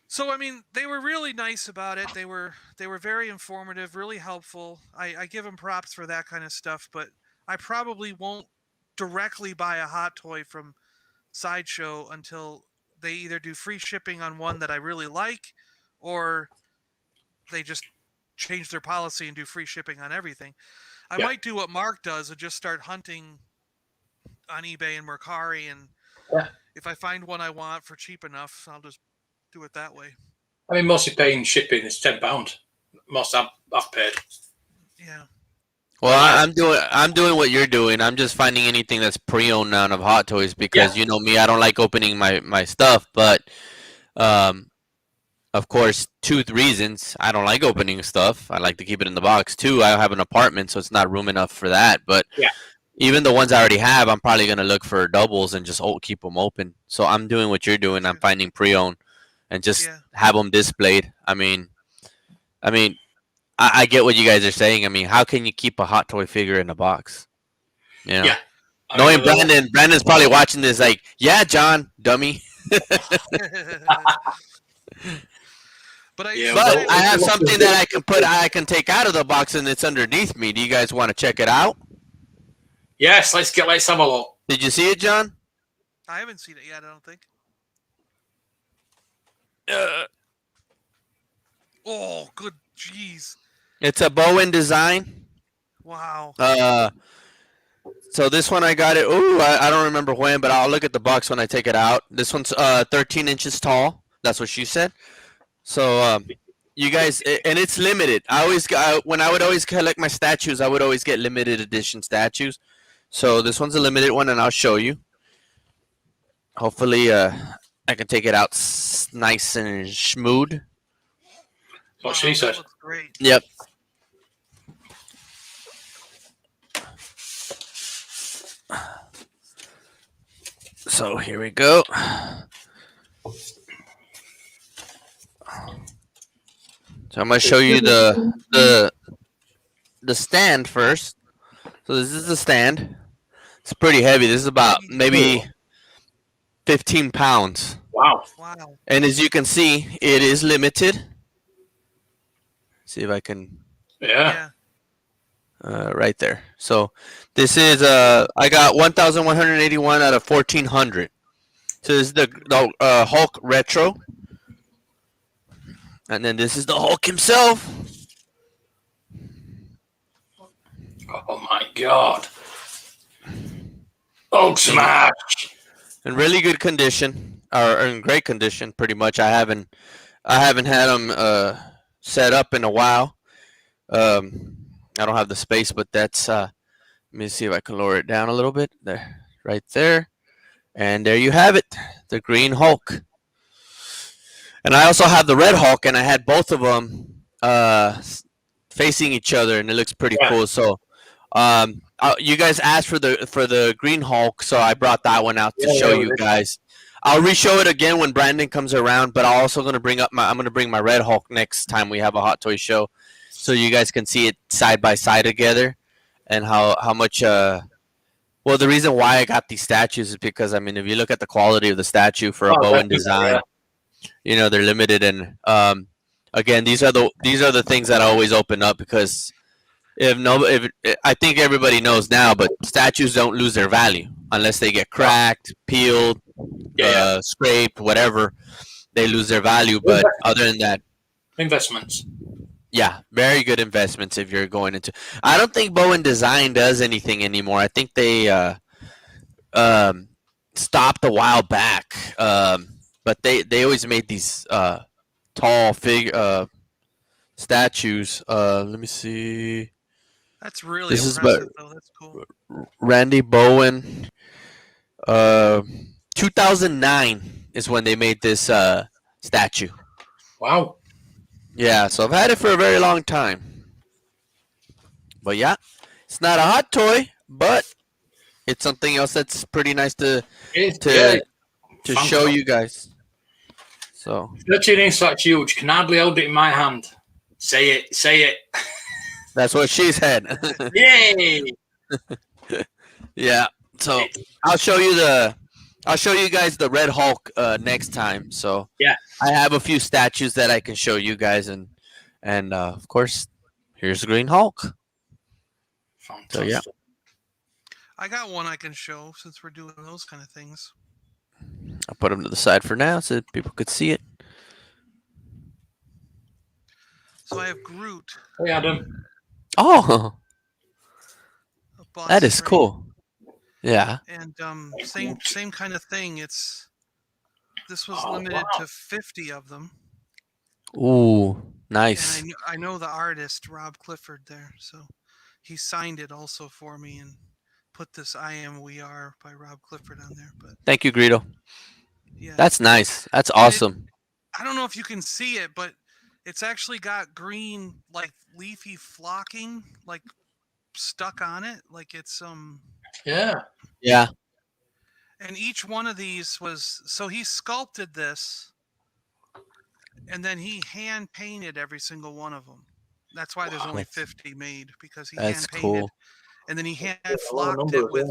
Speaker 3: So I mean, they were really nice about it. They were very informative, really helpful. I give them props for that kind of stuff, but I probably won't directly buy a hot toy from Sideshow until they either do free shipping on one that I really like, or they just change their policy and do free shipping on everything. I might do what Mark does and just start hunting on eBay and Mercari, and if I find one I want for cheap enough, I'll just do it that way.
Speaker 1: I mean, mostly paying shipping is £10. Most I've paid.
Speaker 3: Yeah.
Speaker 2: Well, I'm doing what you're doing. I'm just finding anything that's pre-owned now of Hot Toys because you know me, I don't like opening my stuff. But, of course, 2 reasons I don't like opening stuff. I like to keep it in the box. 2, I have an apartment, so it's not room enough for that. But even the ones I already have, I'm probably gonna look for doubles and just keep them open. So I'm doing what you're doing. I'm finding pre-owned and just have them displayed. I mean. I get what you guys are saying. I mean, how can you keep a Hot Toy figure in a box? You know? Knowing Brandon's probably watching this like, yeah, John, dummy.
Speaker 3: But I
Speaker 2: have something that I can take out of the box and it's underneath me. Do you guys want to check it out?
Speaker 1: Yes, let's have a look.
Speaker 2: Did you see it, John?
Speaker 3: I haven't seen it yet, I don't think. Oh, good jeez.
Speaker 2: It's a Bowen design.
Speaker 3: Wow.
Speaker 2: So this one I got it. Ooh, I don't remember when, but I'll look at the box when I take it out. This one's 13 inches tall. That's what she said. So you guys, and it's limited. When I would always collect my statues, I would always get limited edition statues. So this one's a limited one, and I'll show you. Hopefully, I can take it out nice and smooth.
Speaker 1: What she said.
Speaker 3: That looks great.
Speaker 2: Yep. So here we go. So I'm gonna show you the stand first. So this is the stand. It's pretty heavy. This is about maybe 15 pounds.
Speaker 1: Wow.
Speaker 2: And as you can see, it is limited. See if I can.
Speaker 1: Yeah.
Speaker 2: right there. So this is I got 1,181 out of 1,400. So this is the Hulk retro, and then this is the Hulk himself.
Speaker 1: Oh my god. Hulk smash.
Speaker 2: In really good condition, or in great condition, pretty much. I haven't had them set up in a while. I don't have the space, but that's. Let me see if I can lower it down a little bit. There, right there, and there you have it, the Green Hulk. And I also have the Red Hulk, and I had both of them facing each other, and it looks pretty cool. So, you guys asked for the Green Hulk, so I brought that one out to show you guys. I'll re-show it again when Brandon comes around, but I'm also gonna bring my Red Hulk next time we have a Hot Toy show, so you guys can see it side by side together, and how much. Well, the reason why I got these statues is because I mean, if you look at the quality of the statue for a Bowen design, you know they're limited, and again, these are the things that I always open up because. If I think everybody knows now, but statues don't lose their value unless they get cracked, peeled, scraped, whatever. They lose their value. But other than that,
Speaker 1: investments.
Speaker 2: Yeah, very good investments if you're going into. I don't think Bowen Design does anything anymore. I think they stopped a while back, but they always made these tall statues. Let me see.
Speaker 3: That's really
Speaker 2: This
Speaker 3: impressive, though. That's cool.
Speaker 2: Randy Bowen. 2009 is when they made this statue.
Speaker 1: Wow.
Speaker 2: Yeah, so I've had it for a very long time. But yeah, it's not a hot toy, but it's something else that's pretty nice to show you guys. So
Speaker 1: 13 inch, that's huge. Can hardly hold it in my hand. Say it. Say it.
Speaker 2: That's what she said.
Speaker 1: Yay!
Speaker 2: Yeah. So I'll show you guys the Red Hulk next time. So
Speaker 1: yeah,
Speaker 2: I have a few statues that I can show you guys, and of course, here's the Green Hulk.
Speaker 1: Fantastic.
Speaker 2: So yeah,
Speaker 3: I got one I can show since we're doing those kind of things.
Speaker 2: I'll put them to the side for now so that people could see it.
Speaker 3: So I have Groot.
Speaker 1: Hey, Adam.
Speaker 2: Oh, that is cool. Yeah.
Speaker 3: And same kind of thing. This was limited to 50 of them.
Speaker 2: Ooh, nice.
Speaker 3: And I know the artist Rob Clifford there, so he signed it also for me and put this "I Am We Are" by Rob Clifford on there. But
Speaker 2: thank you, Greedo.
Speaker 3: Yeah,
Speaker 2: that's nice. That's awesome.
Speaker 3: I don't know if you can see it, but it's actually got green, like leafy flocking, like stuck on it, like it's
Speaker 1: Yeah.
Speaker 3: And each one of these was so he sculpted this, and then he hand painted every single one of them. That's why there's only 50 made, because he hand painted,
Speaker 2: cool.
Speaker 3: And then he hand flocked it with.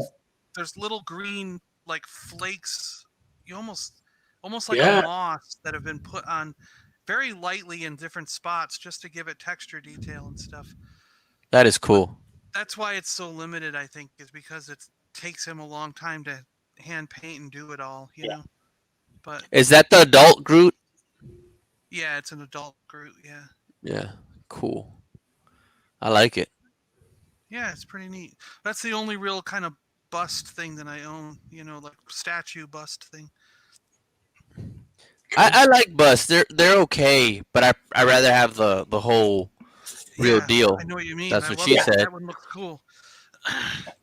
Speaker 3: There's little green like flakes, you almost like a moss that have been put on very lightly in different spots just to give it texture detail and stuff.
Speaker 2: That is cool.
Speaker 3: That's why it's so limited, I think, is because it takes him a long time to hand paint and do it all, you know. But
Speaker 2: is that the adult Groot?
Speaker 3: Yeah, it's an adult Groot. Yeah.
Speaker 2: Yeah, cool. I like it.
Speaker 3: Yeah, it's pretty neat. That's the only real kind of bust thing that I own, you know, like statue bust thing.
Speaker 2: I like busts. They're okay, but I rather have the whole real deal.
Speaker 3: I know what you mean.
Speaker 2: That's what she said.
Speaker 3: That one looks cool.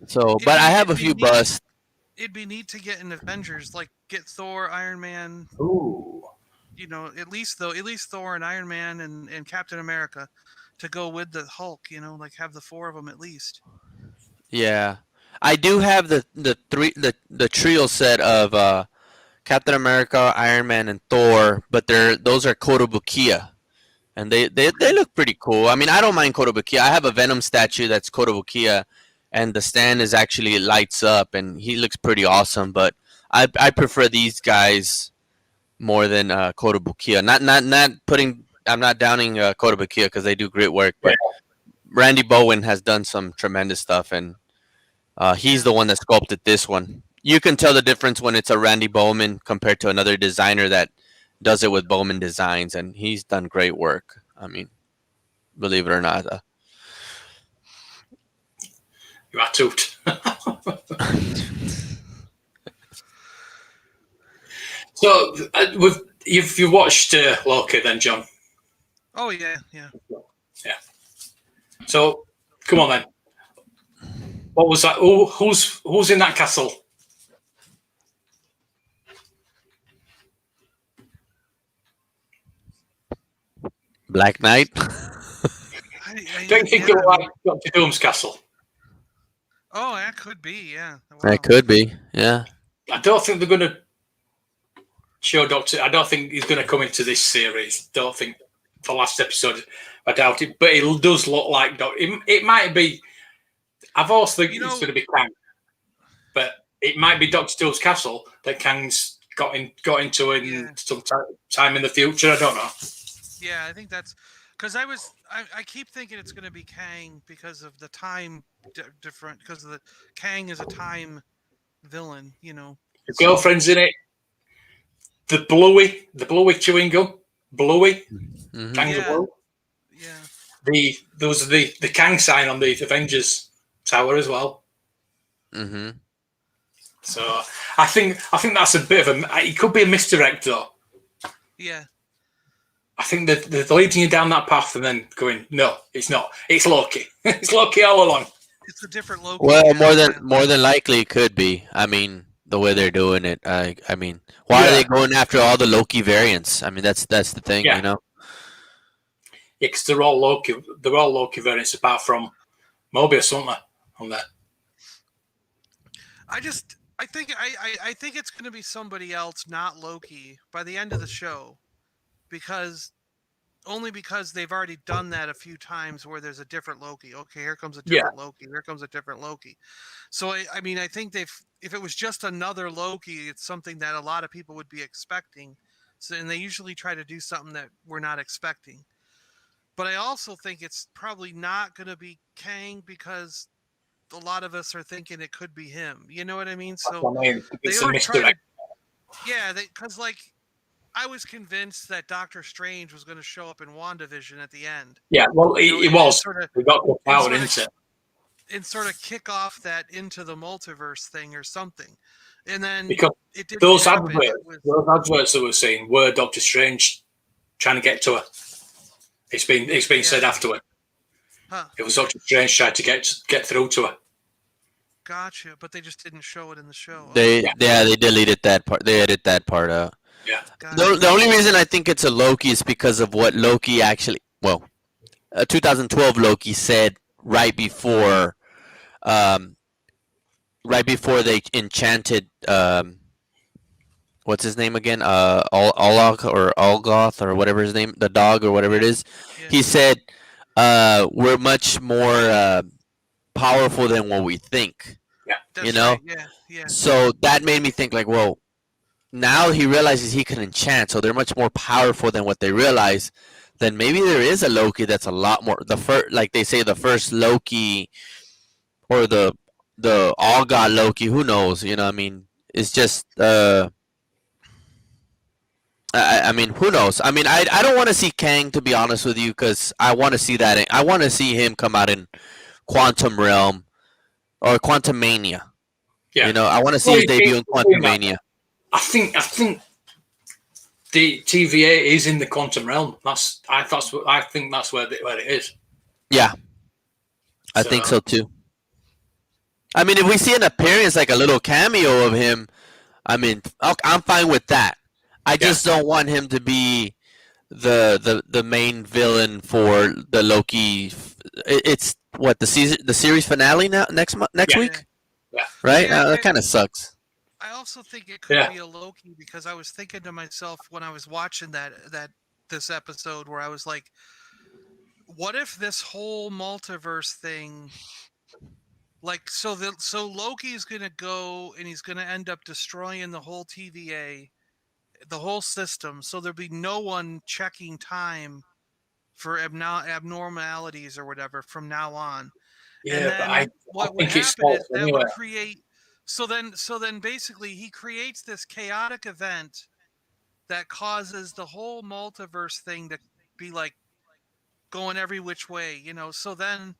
Speaker 2: So, but I have a few busts.
Speaker 3: It'd be neat to get in Avengers, like get Thor, Iron Man.
Speaker 1: Ooh.
Speaker 3: You know, at least Thor and Iron Man and Captain America to go with the Hulk. You know, like have the 4 of them at least.
Speaker 2: Yeah, I do have the trio set of Captain America, Iron Man, and Thor, but those are Kotobukiya, and they look pretty cool. I mean, I don't mind Kotobukiya. I have a Venom statue that's Kotobukiya, and the stand is actually lights up, and he looks pretty awesome. But I prefer these guys more than Kotobukiya. Not putting. I'm not downing Kotobukiya because they do great work, but Randy Bowen has done some tremendous stuff, and he's the one that sculpted this one. You can tell the difference when it's a Randy Bowman compared to another designer that does it with Bowman Designs, and he's done great work. I mean, believe it or not.
Speaker 1: You are toot. So, you've watched Loki then, John?
Speaker 3: Oh yeah.
Speaker 1: Yeah. So, come on then. What was that? Who's in that castle?
Speaker 2: Black Knight.
Speaker 1: Don't you think it was like Doctor Doom's castle?
Speaker 3: Oh, that could be. Yeah. Wow.
Speaker 2: That could be. Yeah.
Speaker 1: I don't think they're going to show Doctor. I don't think he's going to come into this series. Don't think the last episode. I doubt it. But it does look like Doctor. It might be. I've also think it's going to be Kang, but it might be Doctor Doom's castle that Kang's got into in some time in the future. I don't know.
Speaker 3: Yeah, I think that's because I keep thinking it's going to be Kang because of the time different. Because of the Kang is a time villain, you know.
Speaker 1: The girlfriend's in it. The Bluey chewing gum, Bluey.
Speaker 2: Mm-hmm.
Speaker 3: Yeah.
Speaker 1: There was the Kang sign on the Avengers Tower as well.
Speaker 2: Mm-hmm.
Speaker 1: So I think that's a bit of it could be a misdirect though.
Speaker 3: Yeah.
Speaker 1: I think they're leading you down that path and then going, no, it's not. It's Loki. It's Loki all along.
Speaker 3: It's a different Loki.
Speaker 2: Well, more than likely it could be. I mean, the way they're doing it. I mean, why are they going after all the Loki variants? I mean, that's the thing, you know.
Speaker 1: Yeah, because they're all Loki. They're all Loki variants apart from Mobius, aren't they? On there.
Speaker 3: I think it's going to be somebody else, not Loki, by the end of the show, because they've already done that a few times where there's a different Loki. Okay, here comes a different Loki. Here comes a different Loki. So I mean, I think if it was just another Loki, it's something that a lot of people would be expecting. So, and they usually try to do something that we're not expecting. But I also think it's probably not going to be Kang because a lot of us are thinking it could be him. You know what I mean? So
Speaker 1: it's a misdirect.
Speaker 3: because like I was convinced that Doctor Strange was going to show up in WandaVision at the end.
Speaker 1: Yeah, well, it was. We got cut out, didn't it?
Speaker 3: And sort of kick off that into the multiverse thing or something. And then
Speaker 1: because
Speaker 3: it didn't
Speaker 1: those
Speaker 3: happen.
Speaker 1: those adverts that we're seeing were Doctor Strange trying to get to her. It's been said afterward.
Speaker 3: Huh.
Speaker 1: It was Doctor Strange trying to get through to her.
Speaker 3: Gotcha, but they just didn't show it in the show.
Speaker 2: They deleted that part. They edited that part out.
Speaker 1: Yeah.
Speaker 2: Gotcha. The only reason I think it's a Loki is because of what Loki actually, 2012 Loki said right before they enchanted what's his name again? Olok or Olgoth or whatever his name, the dog or whatever it is. Yeah. He said, "We're much more powerful than what we think."
Speaker 1: Yeah,
Speaker 2: you know.
Speaker 3: Right. Yeah.
Speaker 2: So that made me think like, well, now he realizes he can enchant, so they're much more powerful than what they realize. Then maybe there is a Loki that's a lot more like they say, the first Loki or the all god Loki. Who knows? You know, I mean, it's just. I mean, who knows? I mean, I don't want to see Kang, to be honest with you, because I want to see that. I want to see him come out in Quantum Realm or Quantum Mania. Yeah. You know, I want to see his debut in Quantum Mania.
Speaker 1: I think the TVA is in the Quantum Realm. I think that's where it is.
Speaker 2: Yeah, I think so too. I mean, if we see an appearance, like a little cameo of him, I mean, I'm fine with that. I just don't want him to be the main villain for the Loki. It's what the series finale now next week.
Speaker 1: Yeah.
Speaker 2: Right. That kind of sucks.
Speaker 3: I also think it could be a Loki because I was thinking to myself when I was watching this episode where I was like, what if this whole multiverse thing, like, so Loki's gonna go and he's gonna end up destroying the whole TVA. The whole system, so there'll be no one checking time for abnormalities or whatever from now on.
Speaker 1: Yeah,
Speaker 3: And
Speaker 1: but
Speaker 3: then
Speaker 1: I
Speaker 3: what would
Speaker 1: think it's
Speaker 3: happen is
Speaker 1: false
Speaker 3: that
Speaker 1: anyway.
Speaker 3: would create. So then basically he creates this chaotic event that causes the whole multiverse thing to be like going every which way, So then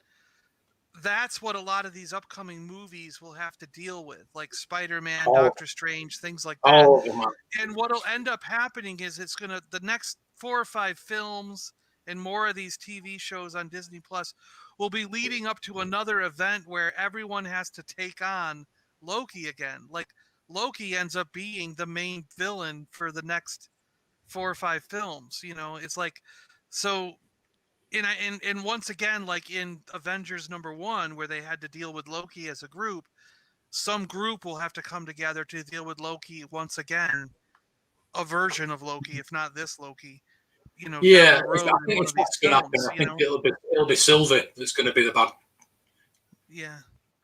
Speaker 3: that's what a lot of these upcoming movies will have to deal with, like Spider-Man,
Speaker 1: Oh,
Speaker 3: Doctor Strange, things like that.
Speaker 1: oh, man.
Speaker 3: And what'll end up happening is the next 4 or 5 films and more of these TV shows on Disney Plus will be leading up to another event where everyone has to take on Loki again. Like Loki ends up being the main villain for the next 4 or 5 films. It's like so. And once again, like in Avengers #1, where they had to deal with Loki as a group, some group will have to come together to deal with Loki once again, a version of Loki, if not this Loki, down
Speaker 1: Yeah,
Speaker 3: the
Speaker 1: I
Speaker 3: road in
Speaker 1: think
Speaker 3: one
Speaker 1: it's
Speaker 3: of these
Speaker 1: what's going to happen.
Speaker 3: films.
Speaker 1: I think it'll be Sylvie that's going to be the bad.
Speaker 3: Yeah.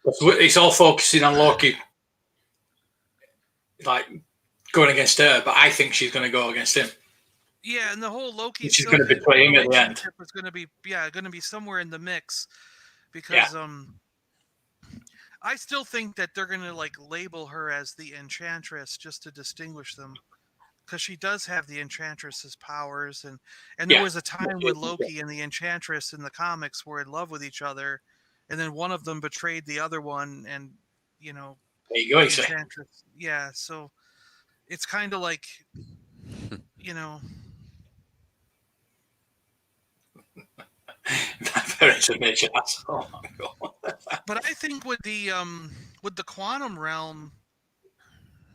Speaker 1: It's all focusing on Loki, like going against her, but I think she's going to go against him.
Speaker 3: Yeah, and the whole Loki
Speaker 1: She's going to
Speaker 3: Sylvie
Speaker 1: betray him at the end.
Speaker 3: relationship is going to be somewhere in the mix because I still think that they're going to like label her as the Enchantress just to distinguish them, because she does have the Enchantress's powers, and there
Speaker 1: Yeah.
Speaker 3: was a time when Loki and the Enchantress in the comics were in love with each other, and then one of them betrayed the other one, and
Speaker 1: There you go.
Speaker 3: the
Speaker 1: You see.
Speaker 3: Enchantress. Yeah, so it's kind of like, you know,
Speaker 1: Very major asshole.
Speaker 3: but I think with the quantum realm,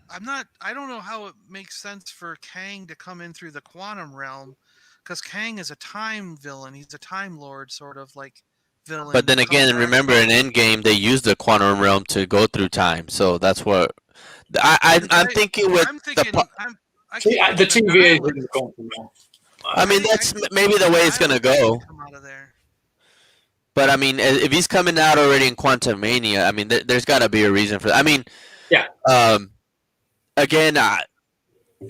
Speaker 3: I don't know how it makes sense for Kang to come in through the quantum realm, because Kang is a time villain. He's a time lord, sort of like villain.
Speaker 2: But then
Speaker 3: who comes
Speaker 2: again,
Speaker 3: back
Speaker 2: remember
Speaker 3: from-
Speaker 2: in Endgame they used the quantum realm to go through time, so that's what I'm thinking with
Speaker 3: I'm thinking. I
Speaker 1: See,
Speaker 3: keep
Speaker 1: the
Speaker 3: thinking
Speaker 1: TVA
Speaker 3: Nihilus.
Speaker 1: didn't go from there.
Speaker 2: I mean, that's maybe the way it's gonna go.
Speaker 3: Come out of there.
Speaker 2: But I mean, if he's coming out already in Quantum Mania, I mean, there's got to be a reason for that. I mean,
Speaker 1: Yeah.
Speaker 2: Again,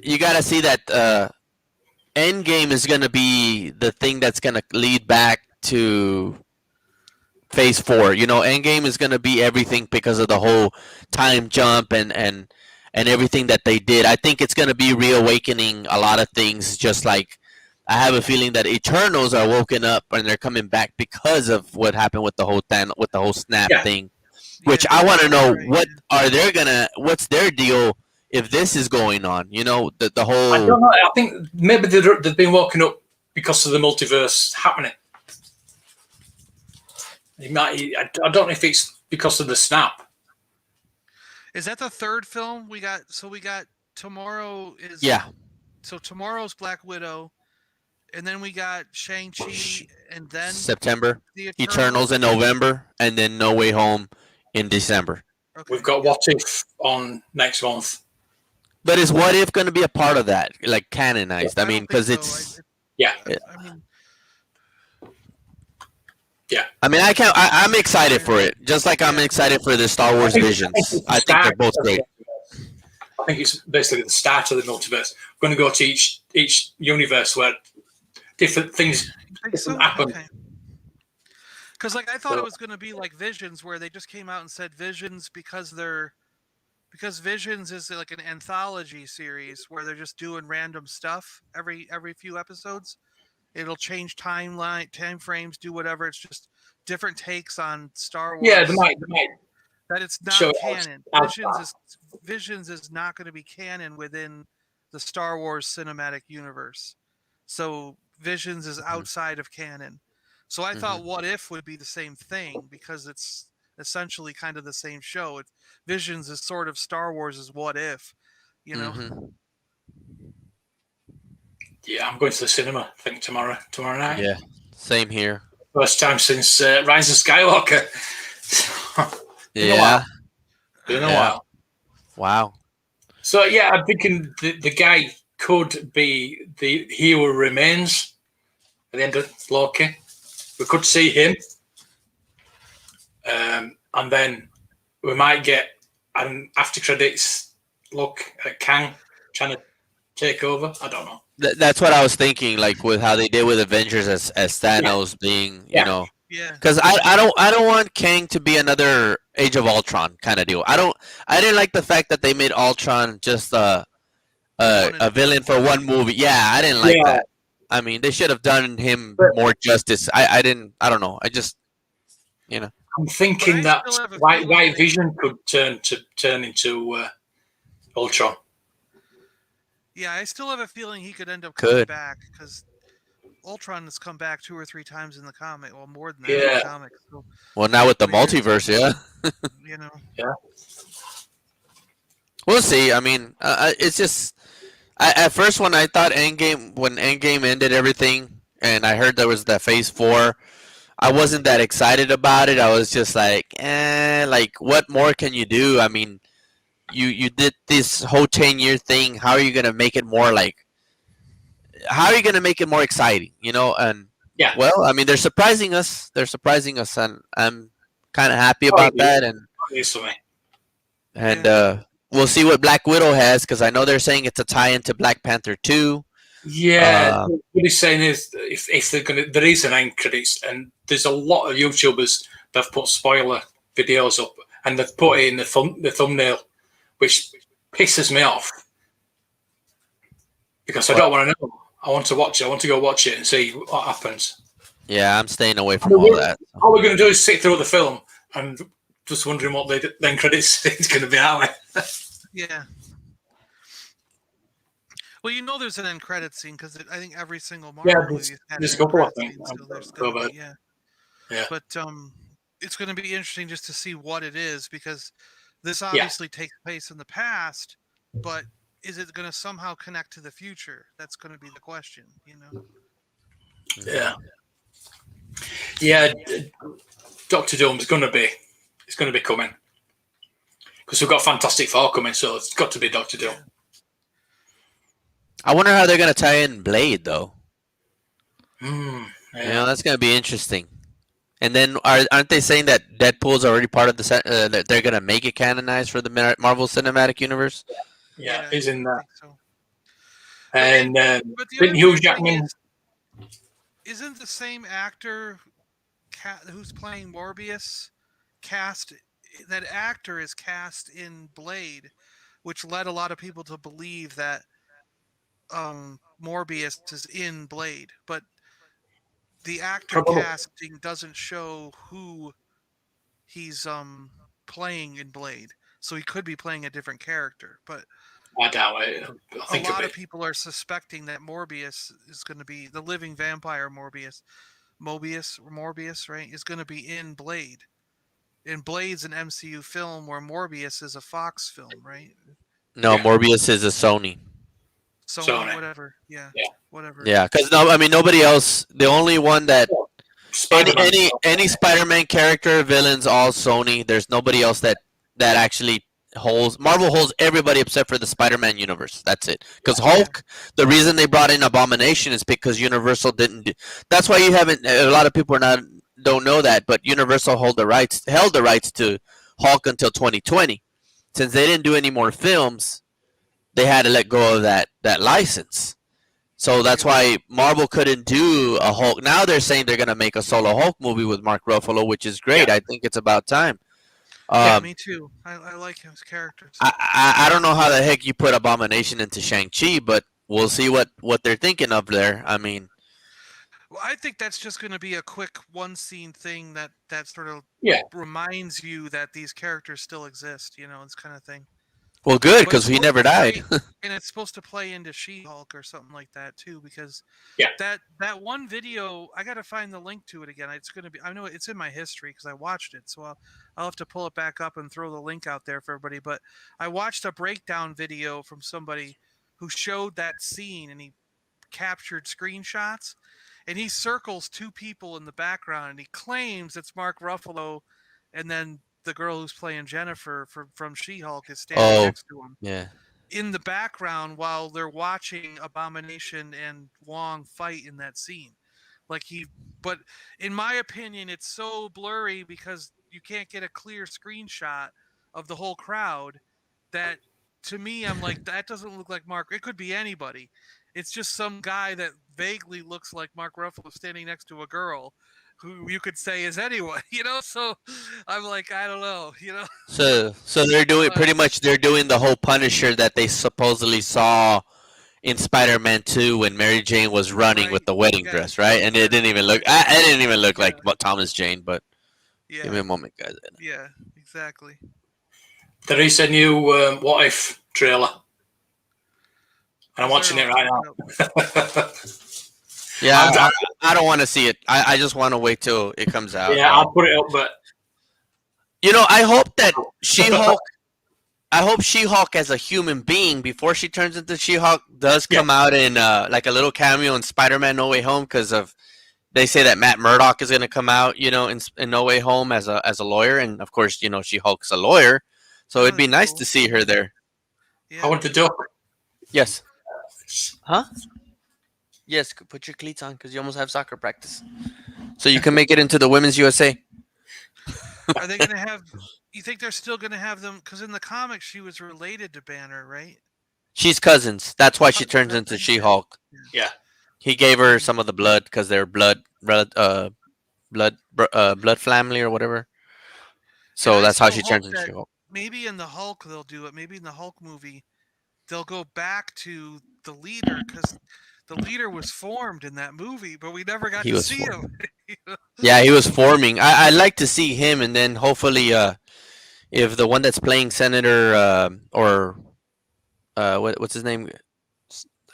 Speaker 2: you got to see that Endgame is going to be the thing that's going to lead back to Phase 4. Endgame is going to be everything because of the whole time jump and everything that they did. I think it's going to be reawakening a lot of things, just like I have a feeling that Eternals are woken up and they're coming back because of what happened with the whole snap thing. Which I want to know, what's their deal if this is going on? The whole.
Speaker 1: I don't know. I think maybe they've been woken up because of the multiverse happening. I don't know if it's because of the snap.
Speaker 3: Is that the third film we got? So we got tomorrow is So tomorrow's Black Widow, and then we got Shang-Chi, and then
Speaker 2: September,
Speaker 3: the
Speaker 2: Eternals in November, and then No Way Home in December.
Speaker 3: Okay.
Speaker 1: We've got What If on next month.
Speaker 2: But is What If going to be a part of that, like canonized? I mean, because it's
Speaker 1: yeah.
Speaker 2: I mean, I'm excited for it, just like I'm excited for the Star Wars Visions. I think they're both great.
Speaker 1: I think it's basically the start of the multiverse. We're going to go to each universe where different things happen.
Speaker 3: Okay. Because I thought it was going to be like Visions, where they just came out and said Visions because Visions is like an anthology series where they're just doing random stuff every few episodes. It'll change time frames, do whatever. It's just different takes on Star Wars.
Speaker 1: Yeah, they might.
Speaker 3: That it's not canon. Visions is not going to be canon within the Star Wars cinematic universe. So Visions is outside of canon. So I thought What If would be the same thing, because it's essentially kind of the same show. Visions is sort of Star Wars' What If,
Speaker 1: Yeah, I'm going to the cinema, I think, tomorrow night.
Speaker 2: Yeah, same here.
Speaker 1: First time since Rise of Skywalker.
Speaker 2: Yeah.
Speaker 1: Been a while.
Speaker 2: Wow.
Speaker 1: So, yeah, I'm thinking the guy could be He Who Remains at the end of Loki. We could see him. And then we might get an after credits look at Kang trying to take over. I don't know.
Speaker 2: That's what I was thinking. Like with how they did with Avengers as Thanos being, you
Speaker 1: Yeah.
Speaker 2: know,
Speaker 3: Yeah.
Speaker 2: because I don't want Kang to be another Age of Ultron kind of deal. I didn't like the fact that they made Ultron just
Speaker 3: One
Speaker 2: a
Speaker 3: and
Speaker 2: villain
Speaker 3: done.
Speaker 2: for one movie. Yeah, I didn't like
Speaker 1: Yeah.
Speaker 2: that. I mean, they should have done him
Speaker 1: But-
Speaker 2: more justice. I didn't. I don't know. I just, you know.
Speaker 1: I'm thinking
Speaker 3: But I
Speaker 1: that
Speaker 3: still have a
Speaker 1: White
Speaker 3: feeling they-
Speaker 1: Vision could turn into Ultron.
Speaker 3: Yeah, I still have a feeling he could end up
Speaker 2: Could.
Speaker 3: coming back because Ultron has come back 2 or 3 times in the comic. Well, more than that in
Speaker 1: Yeah.
Speaker 3: the comic. So,
Speaker 2: Well, now with the
Speaker 3: Weird.
Speaker 2: multiverse, yeah,
Speaker 3: you know,
Speaker 2: we'll see. I mean, it's just. At first, when I thought when Endgame ended everything, and I heard there was that Phase 4, I wasn't that excited about it. I was just like, like what more can you do? I mean, you did this whole 10-year thing. How are you gonna make it more like? How are you gonna make it more exciting? You know, and
Speaker 1: Yeah.
Speaker 2: well, I mean, they're surprising us. They're surprising us, and I'm kind of happy about that.
Speaker 1: Obviously.
Speaker 2: And we'll see what Black Widow has because I know they're saying it's a tie-in to Black Panther 2.
Speaker 1: Yeah, what he's saying is if they're gonna, there is an end credits, and there's a lot of YouTubers that have put spoiler videos up, and they've put it in the thumbnail, which pisses me off because I don't want to know. I want to watch it. I want to go watch it and see what happens.
Speaker 2: Yeah, I'm staying away from all that.
Speaker 1: All we're going to do is sit through the film and just wondering what the end credits is going to be out with.
Speaker 3: yeah. Well, you know, there's an end credit scene because I think every single Marvel
Speaker 1: Yeah,
Speaker 3: movie has
Speaker 1: there's
Speaker 3: an
Speaker 1: a
Speaker 3: end
Speaker 1: couple, I
Speaker 3: credit
Speaker 1: think.
Speaker 3: scene, so there's
Speaker 1: Go
Speaker 3: gonna
Speaker 1: back.
Speaker 3: be, yeah.
Speaker 1: Yeah.
Speaker 3: But it's going to be interesting just to see what it is because this obviously takes place in the past, but is it going to somehow connect to the future? That's going to be the question, you know.
Speaker 1: Yeah. Yeah, Doctor Doom's going to be coming because we've got Fantastic Four coming, so it's got to be Doctor Doom.
Speaker 2: I wonder how they're gonna tie in Blade though.
Speaker 1: Yeah.
Speaker 2: You know, that's gonna be interesting. And then aren't they saying that Deadpool's already part of the that they're gonna make it canonized for the Marvel Cinematic Universe?
Speaker 1: Yeah, he's in
Speaker 3: I
Speaker 1: there.
Speaker 3: think so.
Speaker 1: And
Speaker 3: But the
Speaker 1: didn't
Speaker 3: other
Speaker 1: Hugh
Speaker 3: weird thing
Speaker 1: Jackman?
Speaker 3: is, isn't the same actor who's playing Morbius cast? That actor is cast in Blade, which led a lot of people to believe that Morbius is in Blade, but the actor
Speaker 1: Probably.
Speaker 3: casting doesn't show who he's playing in Blade. So he could be playing a different character, but
Speaker 1: I doubt it. I
Speaker 3: a
Speaker 1: think
Speaker 3: lot
Speaker 1: it'll
Speaker 3: of
Speaker 1: be.
Speaker 3: people are suspecting that Morbius is going to be the living vampire Morbius, right? Is going to be in Blade. And Blade's an MCU film where Morbius is a Fox film, right?
Speaker 2: No,
Speaker 1: Yeah.
Speaker 2: Morbius is a Sony.
Speaker 3: Sony,
Speaker 1: Sony.
Speaker 3: whatever. Yeah.
Speaker 1: Yeah.
Speaker 3: Whatever.
Speaker 2: Yeah, because no, I mean nobody else. The only one that
Speaker 1: Spider-Man.
Speaker 2: any Spider-Man character villains all Sony. There's nobody else that actually holds. Marvel holds everybody except for the Spider-Man universe. That's it. Because Hulk, the reason they brought in Abomination is because Universal didn't do. That's why you haven't. A lot of people are not don't know that, but Universal held the rights to Hulk until 2020. Since they didn't do any more films, they had to let go of that license. So that's why Marvel couldn't do a Hulk. Now they're saying they're going to make a solo Hulk movie with Mark Ruffalo, which is great.
Speaker 1: Yeah.
Speaker 2: I think it's about time.
Speaker 3: Yeah, me too. I like his characters.
Speaker 2: I don't know how the heck you put Abomination into Shang-Chi, but we'll see what they're thinking of there. I mean,
Speaker 3: Well, I think that's just going to be a quick one scene thing that sort of reminds you that these characters still exist, you know, this kind of thing.
Speaker 2: well, good,
Speaker 3: But
Speaker 2: because
Speaker 3: it's
Speaker 2: he
Speaker 3: supposed
Speaker 2: never
Speaker 3: to
Speaker 2: died.
Speaker 3: play- and it's supposed to play into She-Hulk or something like that too, because that one video, I got to find the link to it again. It's going to be, I know it's in my history because I watched it, so I'll have to pull it back up and throw the link out there for everybody. But I watched a breakdown video from somebody who showed that scene, and he captured screenshots, and he circles 2 people in the background, and he claims it's Mark Ruffalo, and then the girl who's playing Jennifer from She-Hulk is standing next to him
Speaker 2: Yeah.
Speaker 3: in the background while they're watching Abomination and Wong fight in that scene. But in my opinion, it's so blurry because you can't get a clear screenshot of the whole crowd that to me, I'm like, that doesn't look like Mark. It could be anybody. It's just some guy that vaguely looks like Mark Ruffalo standing next to a girl who you could say is anyone, So I'm like, I don't know,
Speaker 2: So they're doing pretty much they're doing the whole Punisher that they supposedly saw in Spider-Man 2 when Mary Jane was running
Speaker 3: Right.
Speaker 2: with the wedding
Speaker 3: Yeah.
Speaker 2: dress, right? And it didn't even look. It didn't even look like Thomas Jane. But give me
Speaker 3: Yeah,
Speaker 2: a moment, guys.
Speaker 3: yeah, exactly.
Speaker 1: There is a new What If trailer, and I'm
Speaker 3: Is
Speaker 1: watching
Speaker 3: there
Speaker 1: it
Speaker 3: a-
Speaker 1: right now.
Speaker 2: Yeah,
Speaker 1: I'm-
Speaker 2: I don't want to see it. I just want to wait till it comes out.
Speaker 1: Yeah, I'll put it up, but
Speaker 2: I hope that She-Hulk. I hope She-Hulk as a human being before she turns into She-Hulk does come out in like a little cameo in Spider-Man No Way Home because of they say that Matt Murdock is going to come out, in No Way Home as a lawyer, and of course, She-Hulk's a lawyer, so it'd be
Speaker 3: that'd be
Speaker 2: nice
Speaker 3: cool.
Speaker 2: to see her there.
Speaker 3: Yeah.
Speaker 1: I want the duck.
Speaker 2: Yes. Huh? Yes. Put your cleats on because you almost have soccer practice, so you can make it into the Women's USA.
Speaker 3: Are they gonna have? You think they're still gonna have them? Because in the comics, she was related to Banner, right?
Speaker 2: She's cousins. That's why she
Speaker 3: Cousins,
Speaker 2: turns
Speaker 3: I
Speaker 2: into
Speaker 3: think,
Speaker 2: She-Hulk.
Speaker 1: Yeah.
Speaker 2: He gave her some of the blood because they're blood family or whatever. So
Speaker 3: And I
Speaker 2: that's how
Speaker 3: still
Speaker 2: she turns
Speaker 3: hope
Speaker 2: into
Speaker 3: that
Speaker 2: She-Hulk.
Speaker 3: maybe in the Hulk they'll do it. Maybe in the Hulk movie, they'll go back to the leader because the leader was formed in that movie, but we never got
Speaker 2: He
Speaker 3: to
Speaker 2: was
Speaker 3: see him.
Speaker 2: Yeah, he was forming. I'd like to see him, and then hopefully, if the one that's playing Senator what's his name,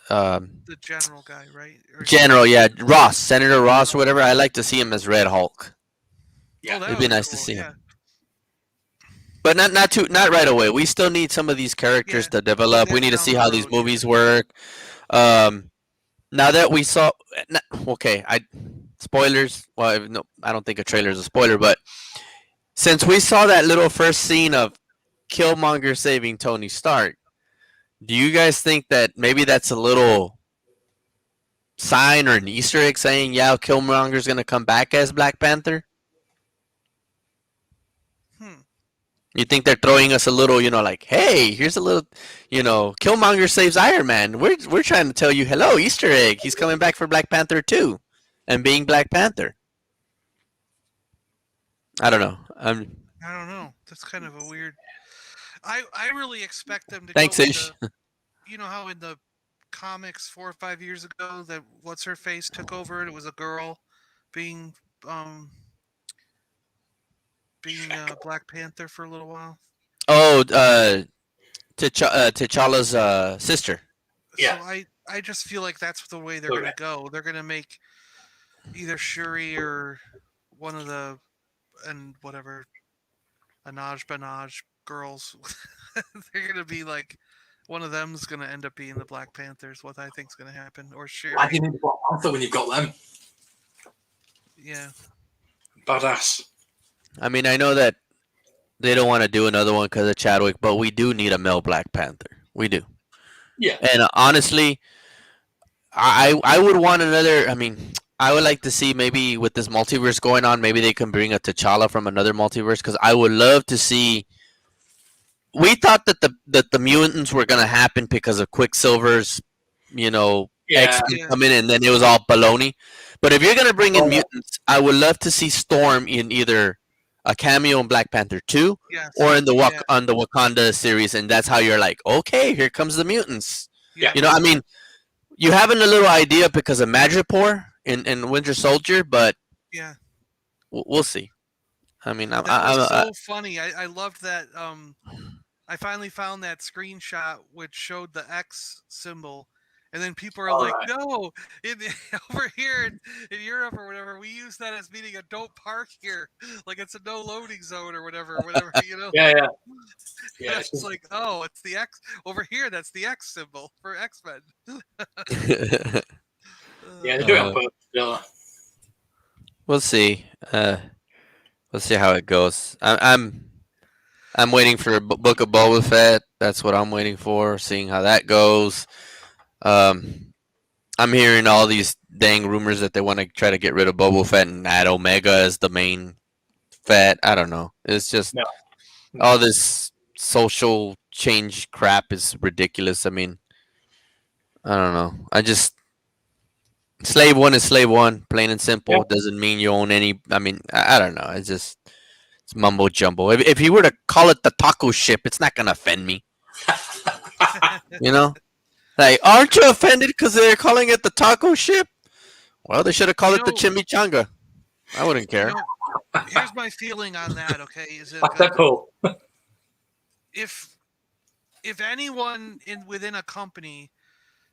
Speaker 3: The general guy, right? Or
Speaker 2: General, yeah, Ross, Senator Ross or whatever. I'd like to see him as Red Hulk.
Speaker 1: Yeah,
Speaker 3: that
Speaker 2: it'd
Speaker 3: would
Speaker 2: be nice to
Speaker 3: cool,
Speaker 2: see
Speaker 3: yeah.
Speaker 2: him. But not right away. We still need some of these characters
Speaker 3: Yeah,
Speaker 2: to develop. We
Speaker 3: that's
Speaker 2: need to
Speaker 3: down
Speaker 2: see
Speaker 3: the
Speaker 2: how these
Speaker 3: road, yeah.
Speaker 2: movies work. Now that we saw, okay, spoilers. Well, no, I don't think a trailer is a spoiler, but since we saw that little first scene of Killmonger saving Tony Stark, do you guys think that maybe that's a little sign or an Easter egg saying, yeah, Killmonger's gonna come back as Black Panther? You think they're throwing us a little, like, hey, here's a little, Killmonger saves Iron Man. We're trying to tell you, hello, Easter egg. He's coming back for Black Panther 2 and being Black Panther. I don't know.
Speaker 3: I don't know. That's kind of a weird. I really expect them to.
Speaker 2: Thanks,
Speaker 3: go with
Speaker 2: Ish.
Speaker 3: you know how in the comics 4 or 5 years ago that what's her face took over and it was a girl being Black Panther for a little while.
Speaker 2: Oh, T'Challa's sister.
Speaker 1: Yeah.
Speaker 3: So I just feel like that's the way they're gonna go. They're gonna make either Shuri or one of the Anaj Banaj girls. They're gonna be like one of them's gonna end up being the Black Panthers. What I think's gonna happen, or Shuri.
Speaker 1: Why do you need Black Panther when you've got them?
Speaker 3: Yeah.
Speaker 1: Badass.
Speaker 2: I mean, I know that they don't want to do another one because of Chadwick, but we do need a male Black Panther. We do.
Speaker 1: Yeah.
Speaker 2: And honestly, I would want another. I mean, I would like to see maybe with this multiverse going on, maybe they can bring a T'Challa from another multiverse because I would love to see. We thought that the mutants were gonna happen because of Quicksilver's, X-Men coming in, and then it was all baloney. But if you're gonna bring in mutants, I would love to see Storm in either a cameo in Black Panther 2 or in on the Wakanda series, and that's how you're like, okay, here comes the mutants.
Speaker 3: Yeah.
Speaker 2: I mean, you having a little idea because of Madripoor in Winter Soldier, but
Speaker 3: yeah,
Speaker 2: we'll see. I mean,
Speaker 3: that was so funny. I loved that. I finally found that screenshot which showed the X symbol, and then people are like, "No, over here in Europe or whatever, we use that as meaning a don't park here, like it's a no loading zone or whatever."
Speaker 1: Yeah.
Speaker 3: It's like, oh, it's the X over here. That's the X symbol for X-Men.
Speaker 1: Yeah, they do it on purpose. Yeah.
Speaker 2: We'll see. We'll see how it goes. I'm waiting for a Book of Boba Fett. That's what I'm waiting for. Seeing how that goes. I'm hearing all these dang rumors that they want to try to get rid of Boba Fett and add Omega as the main Fett. I don't know. It's just all this social change crap is ridiculous. I mean, I don't know. Slave one is slave one, plain and simple.
Speaker 1: Yeah.
Speaker 2: Doesn't mean you own any. I mean, I don't know. It's mumbo jumbo. If you were to call it the taco ship, it's not gonna offend me. You know, like, aren't you offended because they're calling it the taco ship? Well, they should have called it the chimichanga. I wouldn't care.
Speaker 3: Here's my feeling on that. Okay, is it
Speaker 1: What's that, Paul?
Speaker 3: if anyone within a company